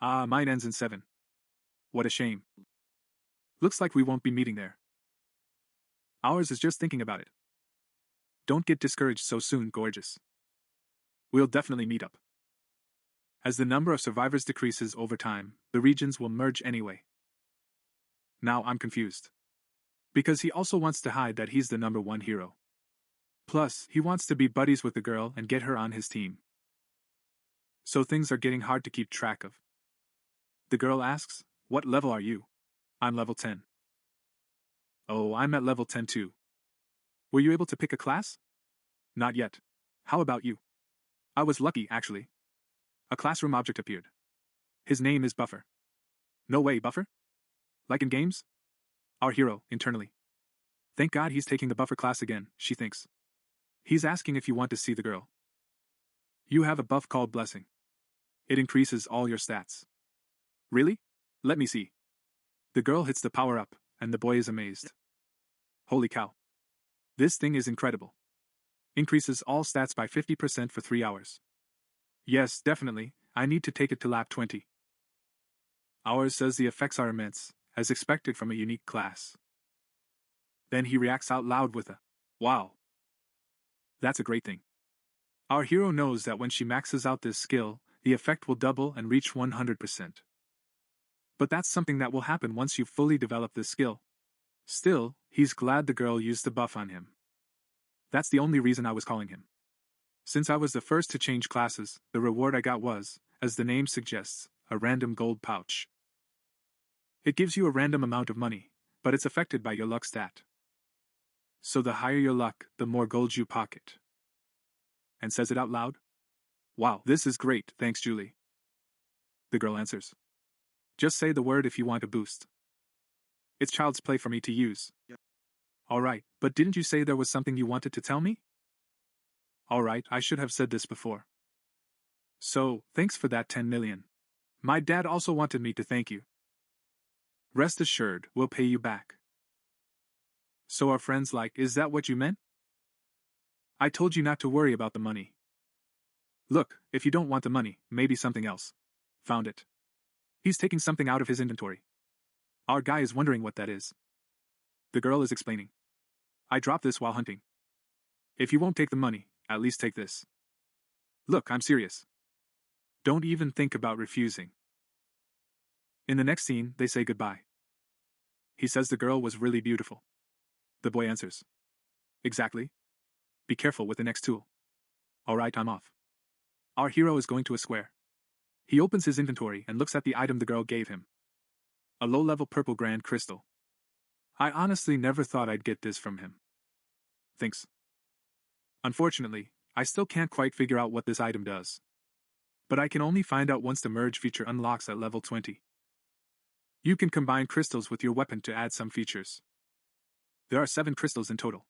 Ah, mine ends in 7. What a shame. Looks like we won't be meeting there. Ours is just thinking about it. Don't get discouraged so soon, gorgeous. We'll definitely meet up. As the number of survivors decreases over time, the regions will merge anyway. Now I'm confused. Because he also wants to hide that he's the #1 hero. Plus, he wants to be buddies with the girl and get her on his team. So things are getting hard to keep track of. The girl asks, what level are you? I'm level 10. Oh, I'm at level 10 too. Were you able to pick a class? Not yet. How about you? I was lucky, actually. A classroom object appeared. His name is Buffer. No way, Buffer? Like in games? Our hero, internally. Thank God he's taking the Buffer class again, she thinks. He's asking if you want to see the girl. You have a buff called Blessing. It increases all your stats. Really? Let me see. The girl hits the power up, and the boy is amazed. Holy cow. This thing is incredible. Increases all stats by 50% for 3 hours. Yes, definitely, I need to take it to lab 20. Ours says the effects are immense, as expected from a unique class. Then he reacts out loud with a, wow. That's a great thing. Our hero knows that when she maxes out this skill, the effect will double and reach 100%. But that's something that will happen once you fully develop this skill. Still, he's glad the girl used the buff on him. That's the only reason I was calling him. Since I was the first to change classes, the reward I got was, as the name suggests, a random gold pouch. It gives you a random amount of money, but it's affected by your luck stat. So the higher your luck, the more gold you pocket. And says it out loud. Wow, this is great, thanks Julie. The girl answers. Just say the word if you want a boost. It's child's play for me to use. Yep. Alright, but didn't you say there was something you wanted to tell me? Alright, I should have said this before. So, thanks for that 10 million. My dad also wanted me to thank you. Rest assured, we'll pay you back. So our friends like, is that what you meant? I told you not to worry about the money. Look, if you don't want the money, maybe something else. Found it. He's taking something out of his inventory. Our guy is wondering what that is. The girl is explaining. I dropped this while hunting. If you won't take the money, at least take this. Look, I'm serious. Don't even think about refusing. In the next scene, they say goodbye. He says the girl was really beautiful. The boy answers. Exactly. Be careful with the next tool. Alright, I'm off. Our hero is going to a square. He opens his inventory and looks at the item the girl gave him. A low-level purple grand crystal. I honestly never thought I'd get this from him. Thanks. Unfortunately, I still can't quite figure out what this item does. But I can only find out once the merge feature unlocks at level 20. You can combine crystals with your weapon to add some features. There are 7 crystals in total.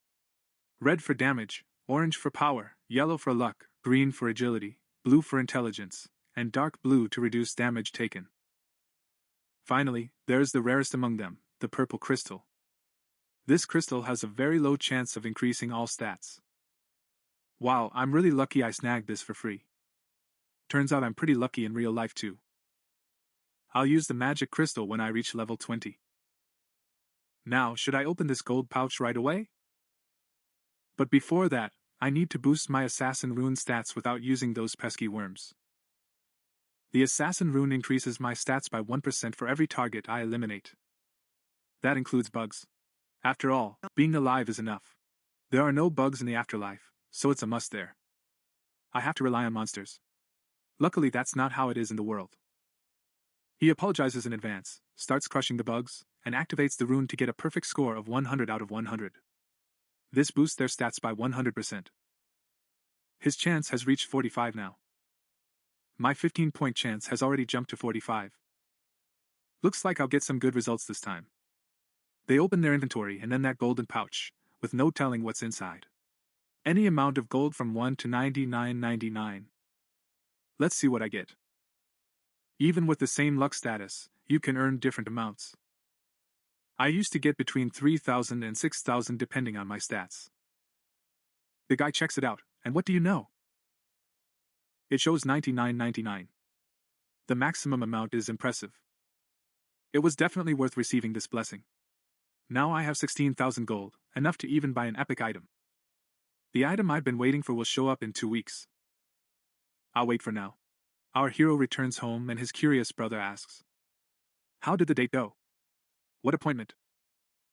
Red for damage, orange for power, yellow for luck, green for agility, blue for intelligence, and dark blue to reduce damage taken. Finally, there is the rarest among them, the purple crystal. This crystal has a very low chance of increasing all stats. Wow, I'm really lucky I snagged this for free. Turns out I'm pretty lucky in real life too. I'll use the magic crystal when I reach level 20. Now, should I open this gold pouch right away? But before that, I need to boost my Assassin Rune stats without using those pesky worms. The Assassin Rune increases my stats by 1% for every target I eliminate. That includes bugs. After all, being alive is enough. There are no bugs in the afterlife, so it's a must there. I have to rely on monsters. Luckily, that's not how it is in the world. He apologizes in advance, starts crushing the bugs, and activates the rune to get a perfect score of 100 out of 100. This boosts their stats by 100%. His chance has reached 45 now. My 15-point chance has already jumped to 45. Looks like I'll get some good results this time. They open their inventory and then that golden pouch, with no telling what's inside. Any amount of gold from 1 to 99.99. Let's see what I get. Even with the same luck status, you can earn different amounts. I used to get between 3,000 and 6,000 depending on my stats. The guy checks it out, and what do you know? It shows 99.99. The maximum amount is impressive. It was definitely worth receiving this blessing. Now I have 16,000 gold, enough to even buy an epic item. The item I've been waiting for will show up in 2 weeks. I'll wait for now. Our hero returns home and his curious brother asks, "How did the date go? What appointment?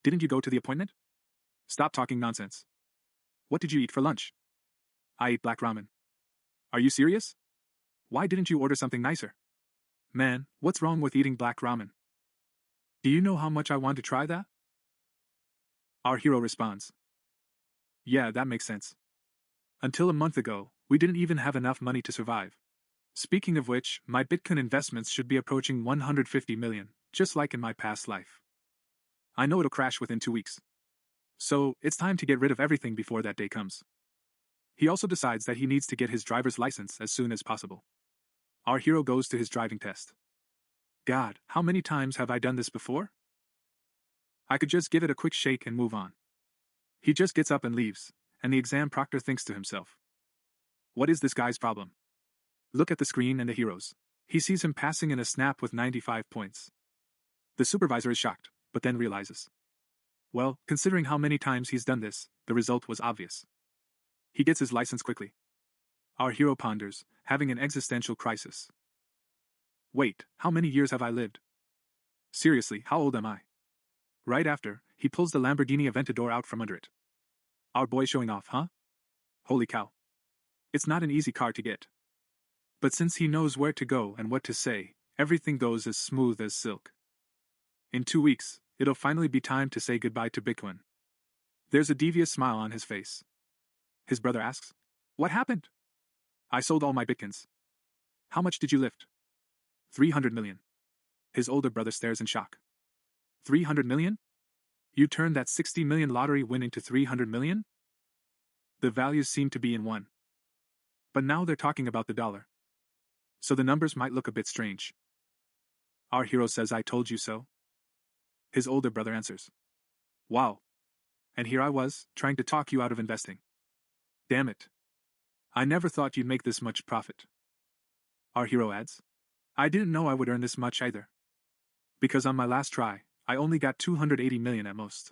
Didn't you go to the appointment? Stop talking nonsense. What did you eat for lunch?" "I ate black ramen." "Are you serious? Why didn't you order something nicer?" "Man, what's wrong with eating black ramen? Do you know how much I want to try that?" Our hero responds, "Yeah, that makes sense. Until a month ago, we didn't even have enough money to survive. Speaking of which, my Bitcoin investments should be approaching 150 million, just like in my past life. I know it'll crash within 2 weeks. So, it's time to get rid of everything before that day comes." He also decides that he needs to get his driver's license as soon as possible. Our hero goes to his driving test. God, how many times have I done this before? I could just give it a quick shake and move on. He just gets up and leaves, and the exam proctor thinks to himself, what is this guy's problem? Look at the screen and the heroes. He sees him passing in a snap with 95 points. The supervisor is shocked, but then realizes, well, considering how many times he's done this, the result was obvious. He gets his license quickly. Our hero ponders, having an existential crisis. Wait, how many years have I lived? Seriously, how old am I? Right after, he pulls the Lamborghini Aventador out from under it. Our boy showing off, huh? Holy cow. It's not an easy car to get. But since he knows where to go and what to say, everything goes as smooth as silk. In 2 weeks, it'll finally be time to say goodbye to Bitcoin. There's a devious smile on his face. His brother asks, "What happened?" "I sold all my Bitcoins." "How much did you lift?" 300 million. His older brother stares in shock. 300 million? You turned that 60 million lottery win into 300 million? The values seem to be in one. But now they're talking about the dollar. So the numbers might look a bit strange. Our hero says, "I told you so." His older brother answers, "Wow. And here I was, trying to talk you out of investing. Damn it. I never thought you'd make this much profit." Our hero adds, "I didn't know I would earn this much either. Because on my last try, I only got 280 million at most."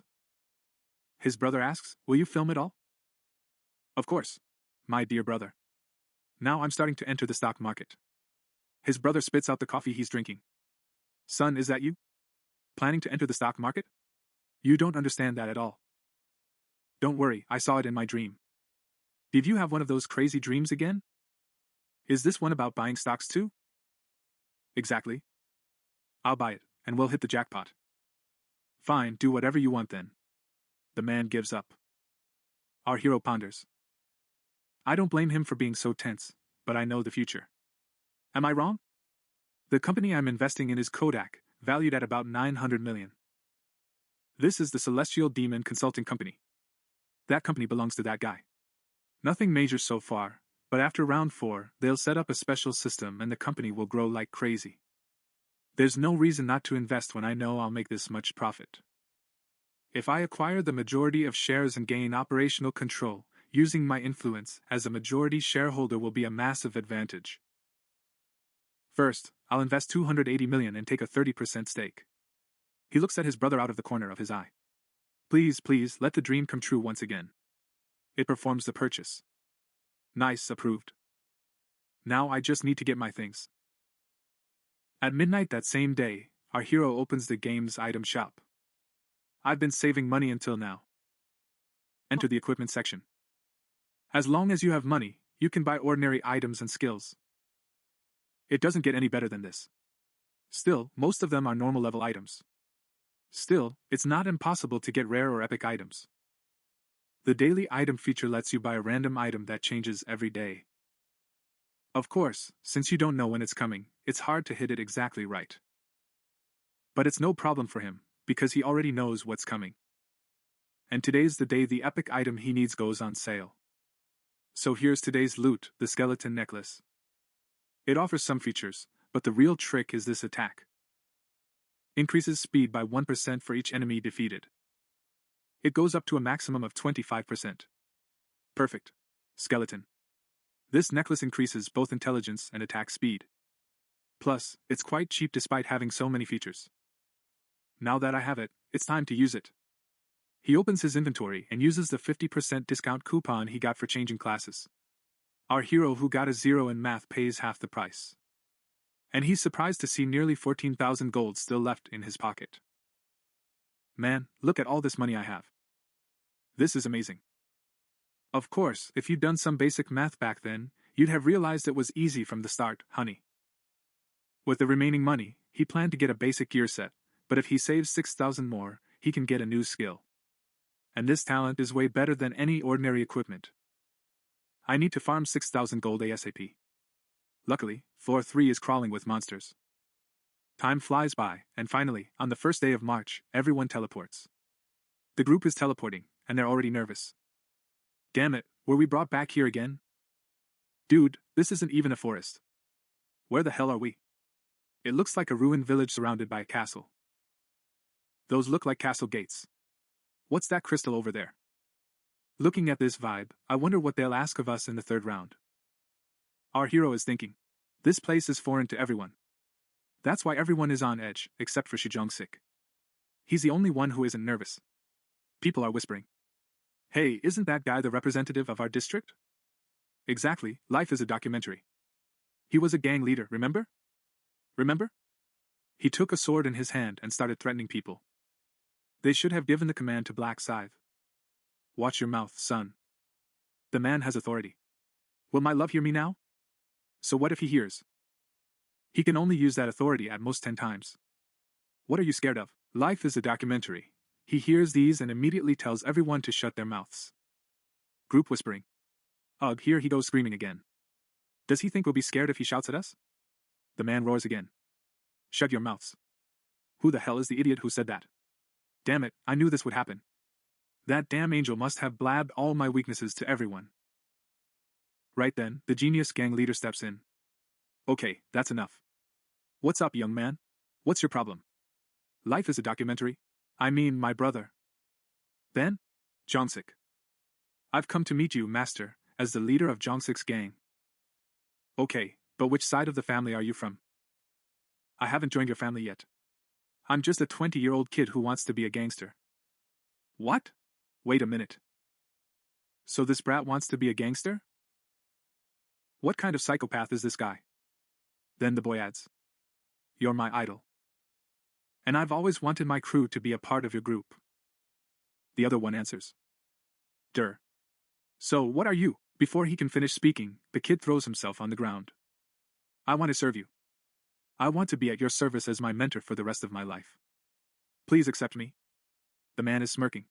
His brother asks, "Will you film it all?" "Of course, my dear brother. Now I'm starting to enter the stock market." His brother spits out the coffee he's drinking. "Son, is that you? Planning to enter the stock market? You don't understand that at all." "Don't worry, I saw it in my dream." "Did you have one of those crazy dreams again? Is this one about buying stocks too?" "Exactly. I'll buy it, and we'll hit the jackpot." "Fine, do whatever you want then." The man gives up. Our hero ponders. I don't blame him for being so tense, but I know the future. Am I wrong? The company I'm investing in is Kodak, valued at about 900 million. This is the Celestial Demon Consulting Company. That company belongs to that guy. Nothing major so far, but after round 4, they'll set up a special system and the company will grow like crazy. There's no reason not to invest when I know I'll make this much profit. If I acquire the majority of shares and gain operational control, using my influence as a majority shareholder will be a massive advantage. First, I'll invest 280 million and take a 30% stake. He looks at his brother out of the corner of his eye. Please, let the dream come true once again. It performs the purchase. Nice, approved. Now I just need to get my things. At midnight that same day, our hero opens the game's item shop. I've been saving money until now. Enter the equipment section. As long as you have money, you can buy ordinary items and skills. It doesn't get any better than this. Still, most of them are normal level items. Still, it's not impossible to get rare or epic items. The daily item feature lets you buy a random item that changes every day. Of course, since you don't know when it's coming, it's hard to hit it exactly right. But it's no problem for him, because he already knows what's coming. And today's the day the epic item he needs goes on sale. So here's today's loot, the skeleton necklace. It offers some features, but the real trick is this attack. Increases speed by 1% for each enemy defeated. It goes up to a maximum of 25%. Perfect. Skeleton. This necklace increases both intelligence and attack speed. Plus, it's quite cheap despite having so many features. Now that I have it, it's time to use it. He opens his inventory and uses the 50% discount coupon he got for changing classes. Our hero who got a 0 in math pays half the price. And he's surprised to see nearly 14,000 gold still left in his pocket. Man, look at all this money I have. This is amazing. Of course, if you'd done some basic math back then, you'd have realized it was easy from the start, honey. With the remaining money, he planned to get a basic gear set, but if he saves 6,000 more, he can get a new skill. And this talent is way better than any ordinary equipment. I need to farm 6,000 gold ASAP. Luckily, floor 3 is crawling with monsters. Time flies by, and finally, on the first day of March, everyone teleports. The group is teleporting, and they're already nervous. Damn it, were we brought back here again? Dude, this isn't even a forest. Where the hell are we? It looks like a ruined village surrounded by a castle. Those look like castle gates. What's that crystal over there? Looking at this vibe, I wonder what they'll ask of us in the third round. Our hero is thinking. This place is foreign to everyone. That's why everyone is on edge, except for Shijong-sik. He's the only one who isn't nervous. People are whispering. Hey, isn't that guy the representative of our district? Exactly, life is a documentary. He was a gang leader, remember? Remember? He took a sword in his hand and started threatening people. They should have given the command to Black Scythe. Watch your mouth, son. The man has authority. Will my love hear me now? So what if he hears? He can only use that authority at most 10 times. What are you scared of? Life is a documentary. He hears these and immediately tells everyone to shut their mouths. Group whispering. Ugh, here he goes screaming again. Does he think we'll be scared if he shouts at us? The man roars again. Shut your mouths. Who the hell is the idiot who said that? Damn it, I knew this would happen. That damn angel must have blabbed all my weaknesses to everyone. Right then, the genius gang leader steps in. Okay, that's enough. What's up, young man? What's your problem? Life is a documentary. I mean, my brother. Then? Jong-sik. I've come to meet you, master, as the leader of Jong-sik's gang. Okay, but which side of the family are you from? I haven't joined your family yet. I'm just a 20-year-old kid who wants to be a gangster. What? Wait a minute. So this brat wants to be a gangster? What kind of psychopath is this guy? Then the boy adds. You're my idol. And I've always wanted my crew to be a part of your group. The other one answers. Durr. So what are you? Before he can finish speaking, the kid throws himself on the ground. I want to serve you. I want to be at your service as my mentor for the rest of my life. Please accept me. The man is smirking.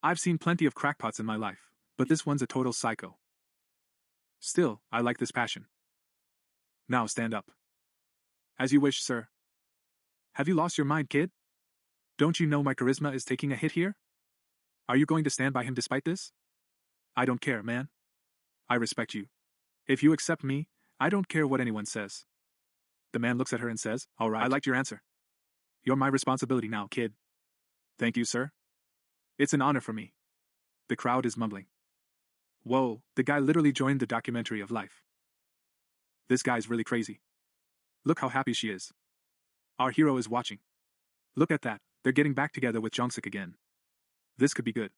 I've seen plenty of crackpots in my life, but this one's a total psycho. Still, I like this passion. Now stand up. As you wish, sir. Have you lost your mind, kid? Don't you know my charisma is taking a hit here? Are you going to stand by him despite this? I don't care, man. I respect you. If you accept me, I don't care what anyone says. The man looks at her and says, all right. I liked your answer. You're my responsibility now, kid. Thank you, sir. It's an honor for me. The crowd is mumbling. Whoa, the guy literally joined the documentary of life. This guy's really crazy. Look how happy she is. Our hero is watching. Look at that, they're getting back together with Jong-sik again. This could be good.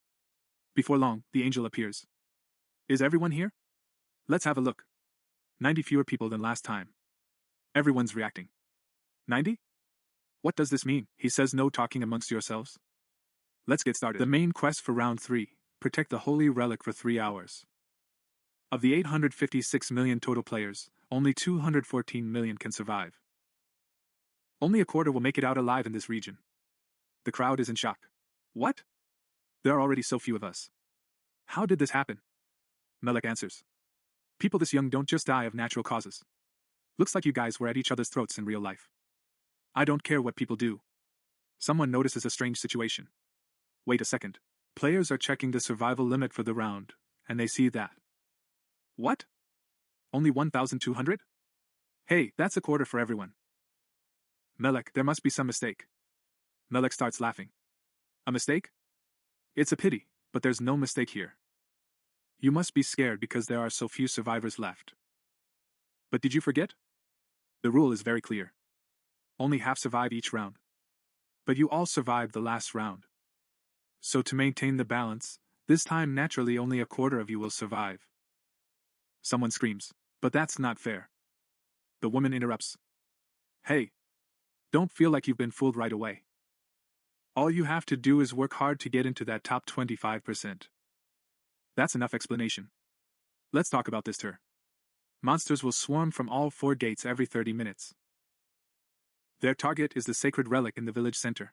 Before long, the angel appears. Is everyone here? Let's have a look. 90 fewer people than last time. Everyone's reacting. 90? What does this mean? He says no talking amongst yourselves. Let's get started. The main quest for round 3, protect the holy relic for 3 hours. Of the 856 million total players, only 214 million can survive. Only a quarter will make it out alive in this region. The crowd is in shock. What? There are already so few of us. How did this happen? Melek answers. People this young don't just die of natural causes. Looks like you guys were at each other's throats in real life. I don't care what people do. Someone notices a strange situation. Wait a second. Players are checking the survival limit for the round, and they see that. What? Only 1,200? Hey, that's a quarter for everyone. Melek, there must be some mistake. Melek starts laughing. A mistake? It's a pity, but there's no mistake here. You must be scared because there are so few survivors left. But did you forget? The rule is very clear. Only half survive each round. But you all survived the last round. So to maintain the balance, this time naturally only a quarter of you will survive. Someone screams, but that's not fair. The woman interrupts. Hey, don't feel like you've been fooled right away. All you have to do is work hard to get into that top 25%. That's enough explanation. Let's talk about this tour. Monsters will swarm from all 4 gates every 30 minutes. Their target is the sacred relic in the village center.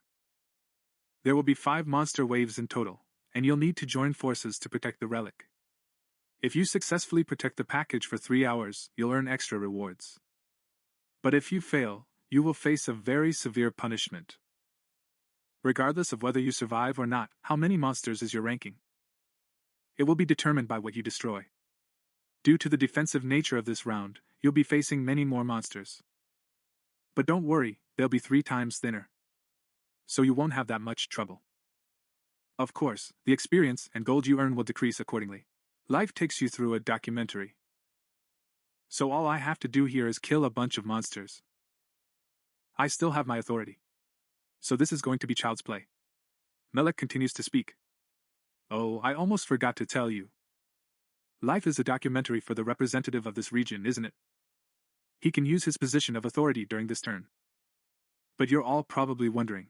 There will be 5 monster waves in total, and you'll need to join forces to protect the relic. If you successfully protect the package for 3 hours, you'll earn extra rewards. But if you fail, you will face a very severe punishment. Regardless of whether you survive or not, how many monsters is your ranking? It will be determined by what you destroy. Due to the defensive nature of this round, you'll be facing many more monsters. But don't worry, they'll be 3 times thinner. So you won't have that much trouble. Of course, the experience and gold you earn will decrease accordingly. Life takes you through a documentary. So all I have to do here is kill a bunch of monsters. I still have my authority. So this is going to be child's play. Melek continues to speak. Oh, I almost forgot to tell you. Life is a documentary for the representative of this region, isn't it? He can use his position of authority during this turn. But you're all probably wondering.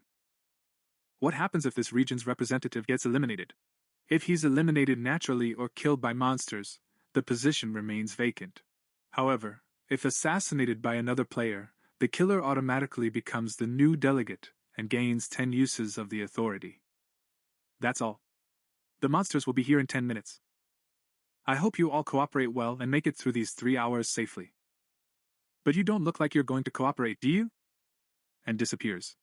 What happens if this region's representative gets eliminated? If he's eliminated naturally or killed by monsters, the position remains vacant. However, if assassinated by another player, the killer automatically becomes the new delegate and gains 10 uses of the authority. That's all. The monsters will be here in 10 minutes. I hope you all cooperate well and make it through these 3 hours safely. But you don't look like you're going to cooperate, do you? And disappears.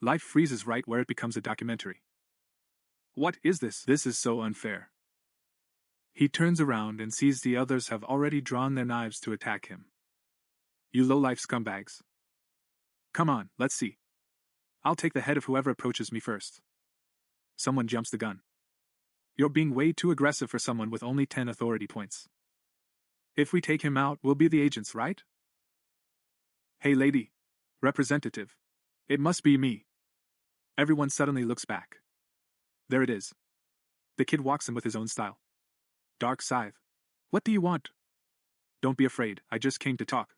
Life freezes right where it becomes a documentary. What is this? This is so unfair. He turns around and sees the others have already drawn their knives to attack him. You low-life scumbags. Come on, let's see. I'll take the head of whoever approaches me first. Someone jumps the gun. You're being way too aggressive for someone with only 10 authority points. If we take him out, we'll be the agents, right? Hey lady. Representative. It must be me. Everyone suddenly looks back. There it is. The kid walks in with his own style. Dark Scythe. What do you want? Don't be afraid, I just came to talk.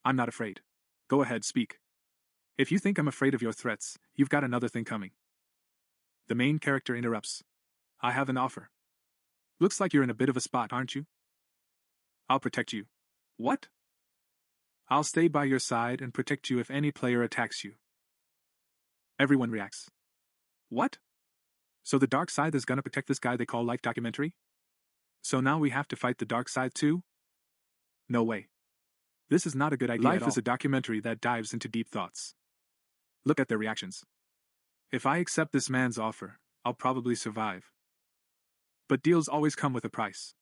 I'm not afraid. Go ahead, speak. If you think I'm afraid of your threats, you've got another thing coming. The main character interrupts. I have an offer. Looks like you're in a bit of a spot, aren't you? I'll protect you. What? I'll stay by your side and protect you if any player attacks you. Everyone reacts. What? So the dark side is gonna protect this guy they call Life Documentary? So now we have to fight the dark side too? No way. This is not a good idea at all. Life is a documentary that dives into deep thoughts. Look at their reactions. If I accept this man's offer, I'll probably survive. But deals always come with a price.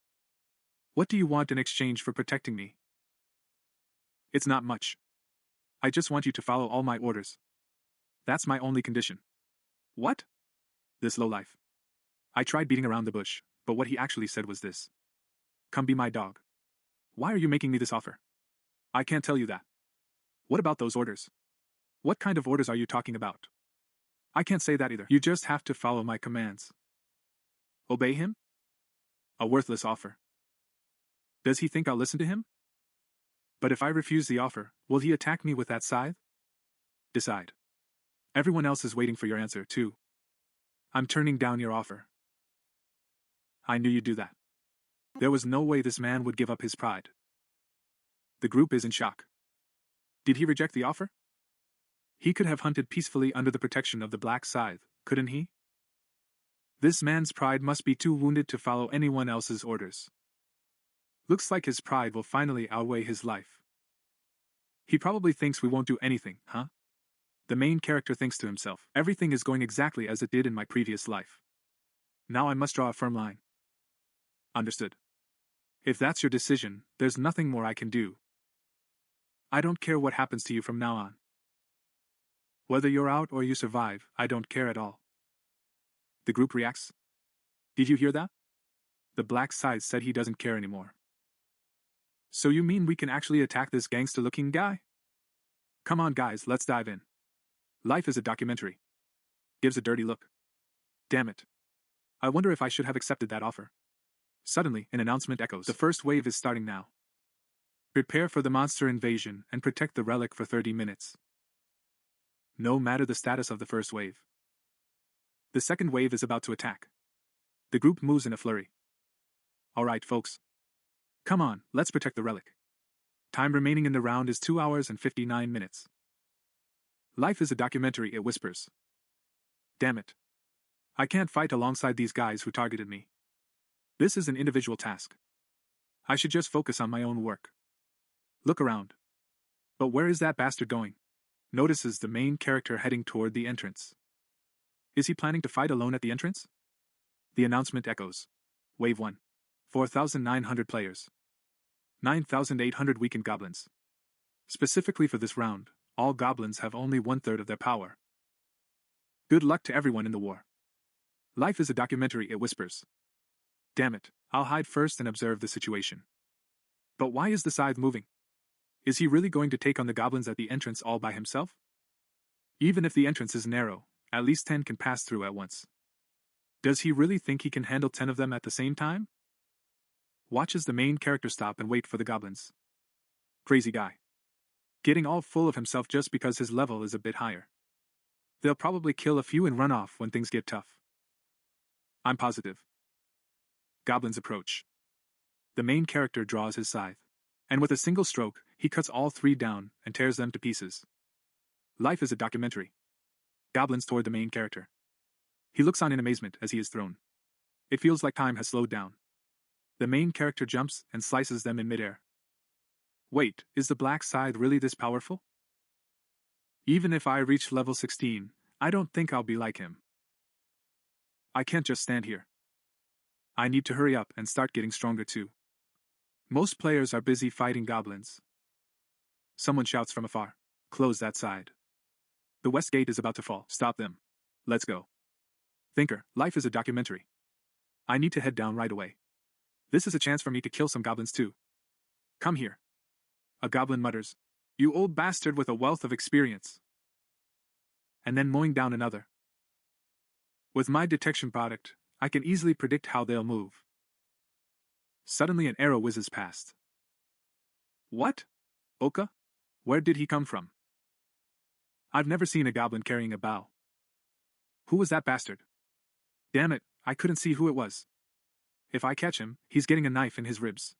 What do you want in exchange for protecting me? It's not much. I just want you to follow all my orders. That's my only condition. What? This lowlife. I tried beating around the bush, but what he actually said was this. Come be my dog. Why are you making me this offer? I can't tell you that. What about those orders? What kind of orders are you talking about? I can't say that either. You just have to follow my commands. Obey him? A worthless offer. Does he think I'll listen to him? But if I refuse the offer, will he attack me with that scythe? Decide. Everyone else is waiting for your answer, too. I'm turning down your offer. I knew you'd do that. There was no way this man would give up his pride. The group is in shock. Did he reject the offer? He could have hunted peacefully under the protection of the black scythe, couldn't he? This man's pride must be too wounded to follow anyone else's orders. Looks like his pride will finally outweigh his life. He probably thinks we won't do anything, huh? The main character thinks to himself, everything is going exactly as it did in my previous life. Now I must draw a firm line. Understood. If that's your decision, there's nothing more I can do. I don't care what happens to you from now on. Whether you're out or you survive, I don't care at all. The group reacts. Did you hear that? The black scythe said he doesn't care anymore. So you mean we can actually attack this gangster-looking guy? Come on guys, let's dive in. Life is a documentary. Gives a dirty look. Damn it. I wonder if I should have accepted that offer. Suddenly, an announcement echoes. The first wave is starting now. Prepare for the monster invasion and protect the relic for 30 minutes. No matter the status of the first wave. The second wave is about to attack. The group moves in a flurry. Alright, folks. Come on, let's protect the relic. Time remaining in the round is 2 hours and 59 minutes. Life is a documentary, it whispers. Damn it. I can't fight alongside these guys who targeted me. This is an individual task. I should just focus on my own work. Look around. But where is that bastard going? Notices the main character heading toward the entrance. Is he planning to fight alone at the entrance? The announcement echoes. Wave 1. 4,900 players. 9,800 weakened goblins. Specifically for this round, all goblins have only 1/3 of their power. Good luck to everyone in the war. Life is a documentary, it whispers. Damn it, I'll hide first and observe the situation. But why is the scythe moving? Is he really going to take on the goblins at the entrance all by himself? Even if the entrance is narrow, at least 10 can pass through at once. Does he really think he can handle 10 of them at the same time? Watch as the main character stop and wait for the goblins. Crazy guy. Getting all full of himself just because his level is a bit higher. They'll probably kill a few and run off when things get tough. I'm positive. Goblins approach. The main character draws his scythe, and with a single stroke, he cuts all 3 down and tears them to pieces. Life is a documentary. Goblins toward the main character. He looks on in amazement as he is thrown. It feels like time has slowed down. The main character jumps and slices them in midair. Wait, is the black scythe really this powerful? Even if I reach level 16, I don't think I'll be like him. I can't just stand here. I need to hurry up and start getting stronger too. Most players are busy fighting goblins. Someone shouts from afar, close that side. The west gate is about to fall, stop them. Let's go. Thinker, life is a documentary. I need to head down right away. This is a chance for me to kill some goblins too. Come here. A goblin mutters, you old bastard with a wealth of experience. And then mowing down another. With my detection product, I can easily predict how they'll move. Suddenly an arrow whizzes past. What? Oka? Where did he come from? I've never seen a goblin carrying a bow. Who was that bastard? Damn it, I couldn't see who it was. If I catch him, he's getting a knife in his ribs.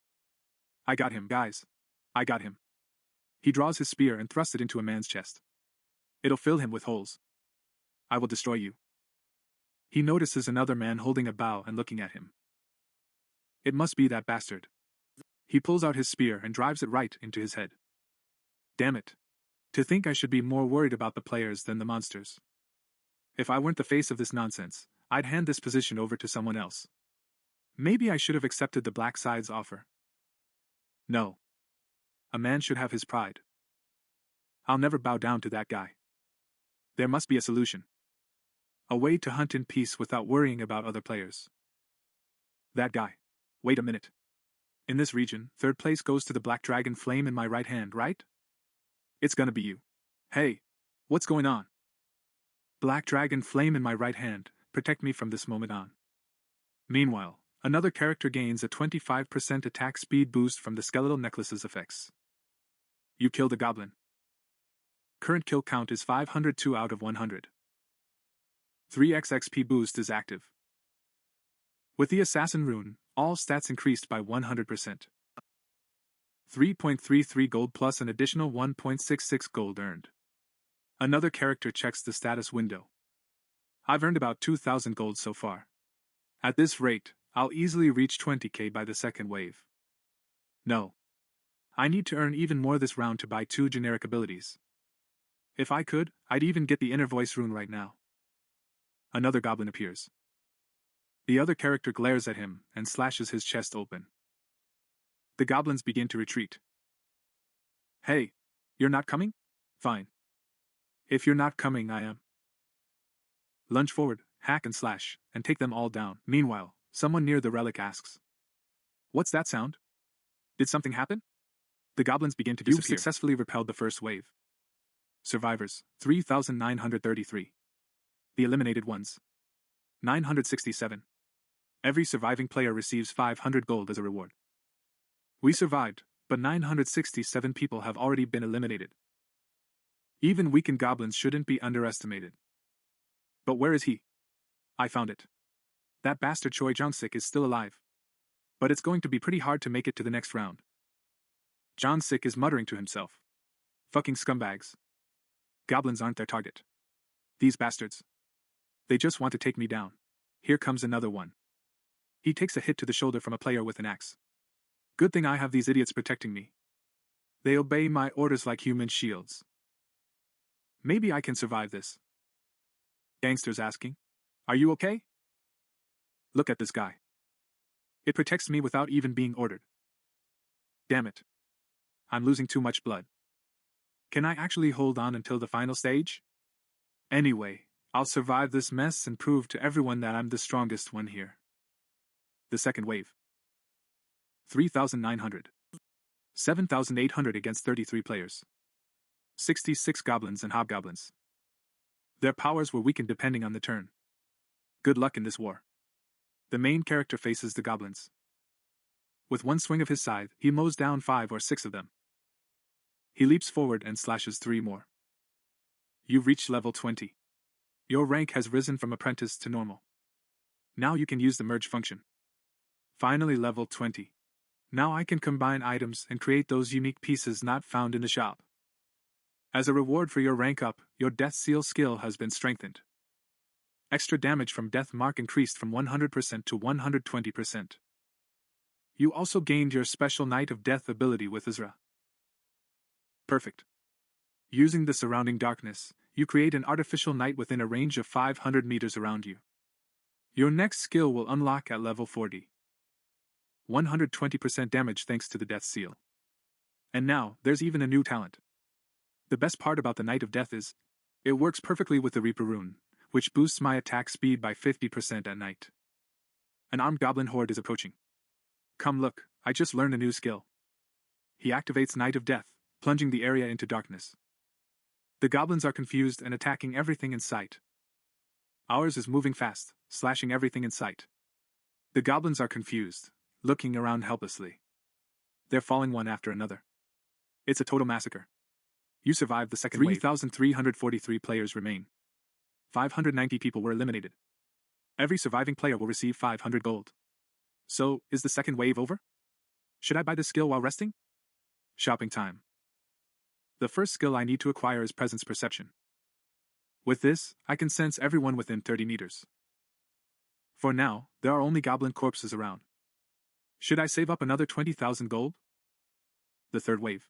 I got him, guys. I got him. He draws his spear and thrusts it into a man's chest. It'll fill him with holes. I will destroy you. He notices another man holding a bow and looking at him. It must be that bastard. He pulls out his spear and drives it right into his head. Damn it. To think I should be more worried about the players than the monsters. If I weren't the face of this nonsense, I'd hand this position over to someone else. Maybe I should have accepted the black scythe's offer. No. A man should have his pride. I'll never bow down to that guy. There must be a solution. A way to hunt in peace without worrying about other players. That guy. Wait a minute. In this region, 3rd place goes to the black dragon flame in my right hand, right? It's gonna be you. Hey, what's going on? Black dragon flame in my right hand, protect me from this moment on. Meanwhile, Another character gains a 25% attack speed boost from the skeletal necklace's effects. You killed a goblin. Current kill count is 502 out of 100. 3x XP boost is active. With the Assassin Rune, all stats increased by 100%. 3.33 gold plus an additional 1.66 gold earned. Another character checks the status window. I've earned about 2,000 gold so far. At this rate, I'll easily reach 20k by the second wave. No. I need to earn even more this round to buy 2 generic abilities. If I could, I'd even get the Inner Voice rune right now. Another goblin appears. The other character glares at him and slashes his chest open. The goblins begin to retreat. Hey, you're not coming? Fine. If you're not coming, I am. Lunge forward, hack and slash, and take them all down. Meanwhile, someone near the relic asks, "What's that sound? Did something happen?" The goblins begin to disappear. You've successfully repelled the first wave. Survivors, 3,933. The eliminated ones, 967. Every surviving player receives 500 gold as a reward. We survived, but 967 people have already been eliminated. Even weakened goblins shouldn't be underestimated. But where is he? I found it. That bastard Choi Jong-sik is still alive. But it's going to be pretty hard to make it to the next round. Jong-sik is muttering to himself. Fucking scumbags. Goblins aren't their target. These bastards. They just want to take me down. Here comes another one. He takes a hit to the shoulder from a player with an axe. Good thing I have these idiots protecting me. They obey my orders like human shields. Maybe I can survive this. Gangster's asking, "Are you okay?" Look at this guy. It protects me without even being ordered. Damn it. I'm losing too much blood. Can I actually hold on until the final stage? Anyway, I'll survive this mess and prove to everyone that I'm the strongest one here. The second wave. 3,900. 7,800 against 33 players. 66 goblins and hobgoblins. Their powers were weakened depending on the turn. Good luck in this war. The main character faces the goblins. With one swing of his scythe, he mows down 5 or 6 of them. He leaps forward and slashes 3 more. You've reached level 20. Your rank has risen from apprentice to normal. Now you can use the merge function. Finally level 20. Now I can combine items and create those unique pieces not found in the shop. As a reward for your rank up, your Death Seal skill has been strengthened. Extra damage from Death Mark increased from 100% to 120%. You also gained your special Night of Death ability with Ezra. Perfect. Using the surrounding darkness, you create an artificial night within a range of 500 meters around you. Your next skill will unlock at level 40. 120% damage thanks to the Death Seal. And now, there's even a new talent. The best part about the Night of Death is, it works perfectly with the Reaper Rune, which boosts my attack speed by 50% at night. An armed goblin horde is approaching. Come look, I just learned a new skill. He activates Night of Death, plunging the area into darkness. The goblins are confused and attacking everything in sight. Ours is moving fast, slashing everything in sight. The goblins are confused, looking around helplessly. They're falling one after another. It's a total massacre. You survived the second wave. 3,343 players remain. 590 people were eliminated. Every surviving player will receive 500 gold. So, is the second wave over? Should I buy this skill while resting? Shopping time. The first skill I need to acquire is Presence Perception. With this, I can sense everyone within 30 meters. For now, there are only goblin corpses around. Should I save up another 20,000 gold? The third wave.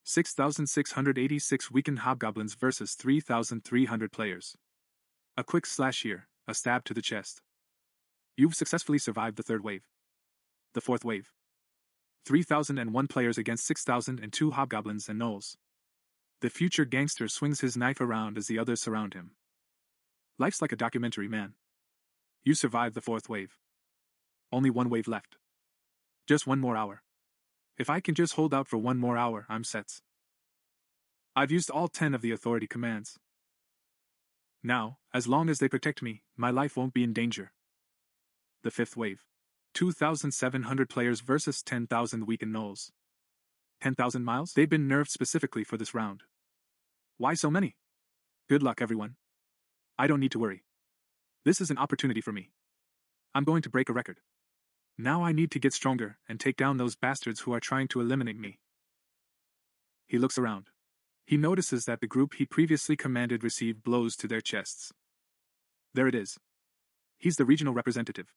6,686 weakened hobgoblins versus 3,300 players. A quick slash here, a stab to the chest. You've successfully survived the third wave. The fourth wave. 3,001 players against 6,002 hobgoblins and gnolls. The future gangster swings his knife around as the others surround him. Life's like a documentary, man. You survived the fourth wave. Only one wave left. Just one more hour. If I can just hold out for one more hour, I'm set. I've used all 10 of the authority commands. Now, as long as they protect me, my life won't be in danger. The fifth wave. 2,700 players versus 10,000 weakened gnolls. 10,000 miles? They've been nerfed specifically for this round. Why so many? Good luck, everyone. I don't need to worry. This is an opportunity for me. I'm going to break a record. Now I need to get stronger and take down those bastards who are trying to eliminate me. He looks around. He notices that the group he previously commanded received blows to their chests. There it is. He's the regional representative.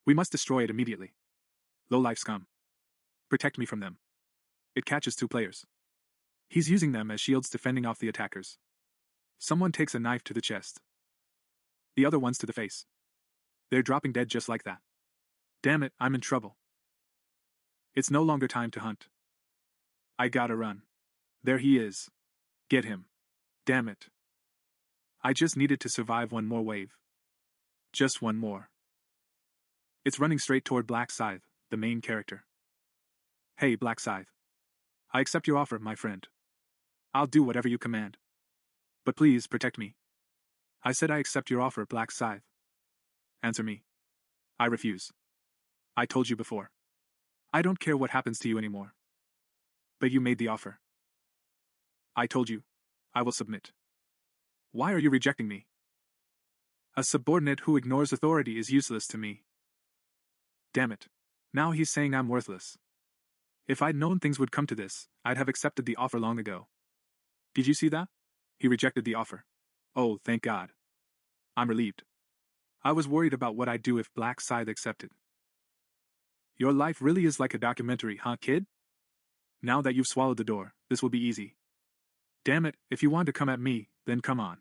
We must destroy it immediately. Low-life scum. Protect me from them. It catches 2 players. He's using them as shields defending off the attackers. Someone takes a knife to the chest. The other one's to the face. They're dropping dead just like that. Damn it, I'm in trouble. It's no longer time to hunt. I gotta run. There he is. Get him. Damn it. I just needed to survive one more wave. Just one more. It's running straight toward Black Scythe, the main character. Hey, Black Scythe. I accept your offer, my friend. I'll do whatever you command. But please protect me. I said I accept your offer, Black Scythe. Answer me. I refuse. I told you before. I don't care what happens to you anymore. But you made the offer. I told you. I will submit. Why are you rejecting me? A subordinate who ignores authority is useless to me. Damn it. Now he's saying I'm worthless. If I'd known things would come to this, I'd have accepted the offer long ago. Did you see that? He rejected the offer. Oh, thank God. I'm relieved. I was worried about what I'd do if Black Scythe accepted. Your life really is like a documentary, huh, kid? Now that you've swallowed the door, this will be easy. Damn it, if you want to come at me, then come on.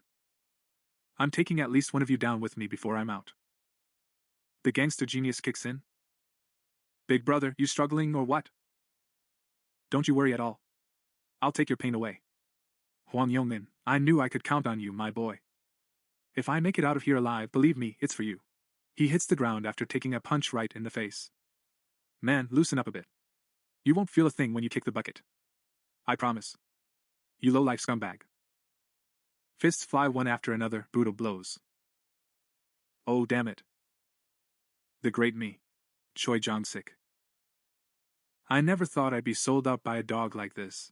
I'm taking at least one of you down with me before I'm out. The gangster genius kicks in. Big brother, you struggling or what? Don't you worry at all. I'll take your pain away. Huang Yongmin, I knew I could count on you, my boy. If I make it out of here alive, believe me, it's for you. He hits the ground after taking a punch right in the face. Man, loosen up a bit. You won't feel a thing when you kick the bucket. I promise. You low-life scumbag. Fists fly one after another, brutal blows. Oh, damn it. The great me. Choi Jong-sik. I never thought I'd be sold out by a dog like this.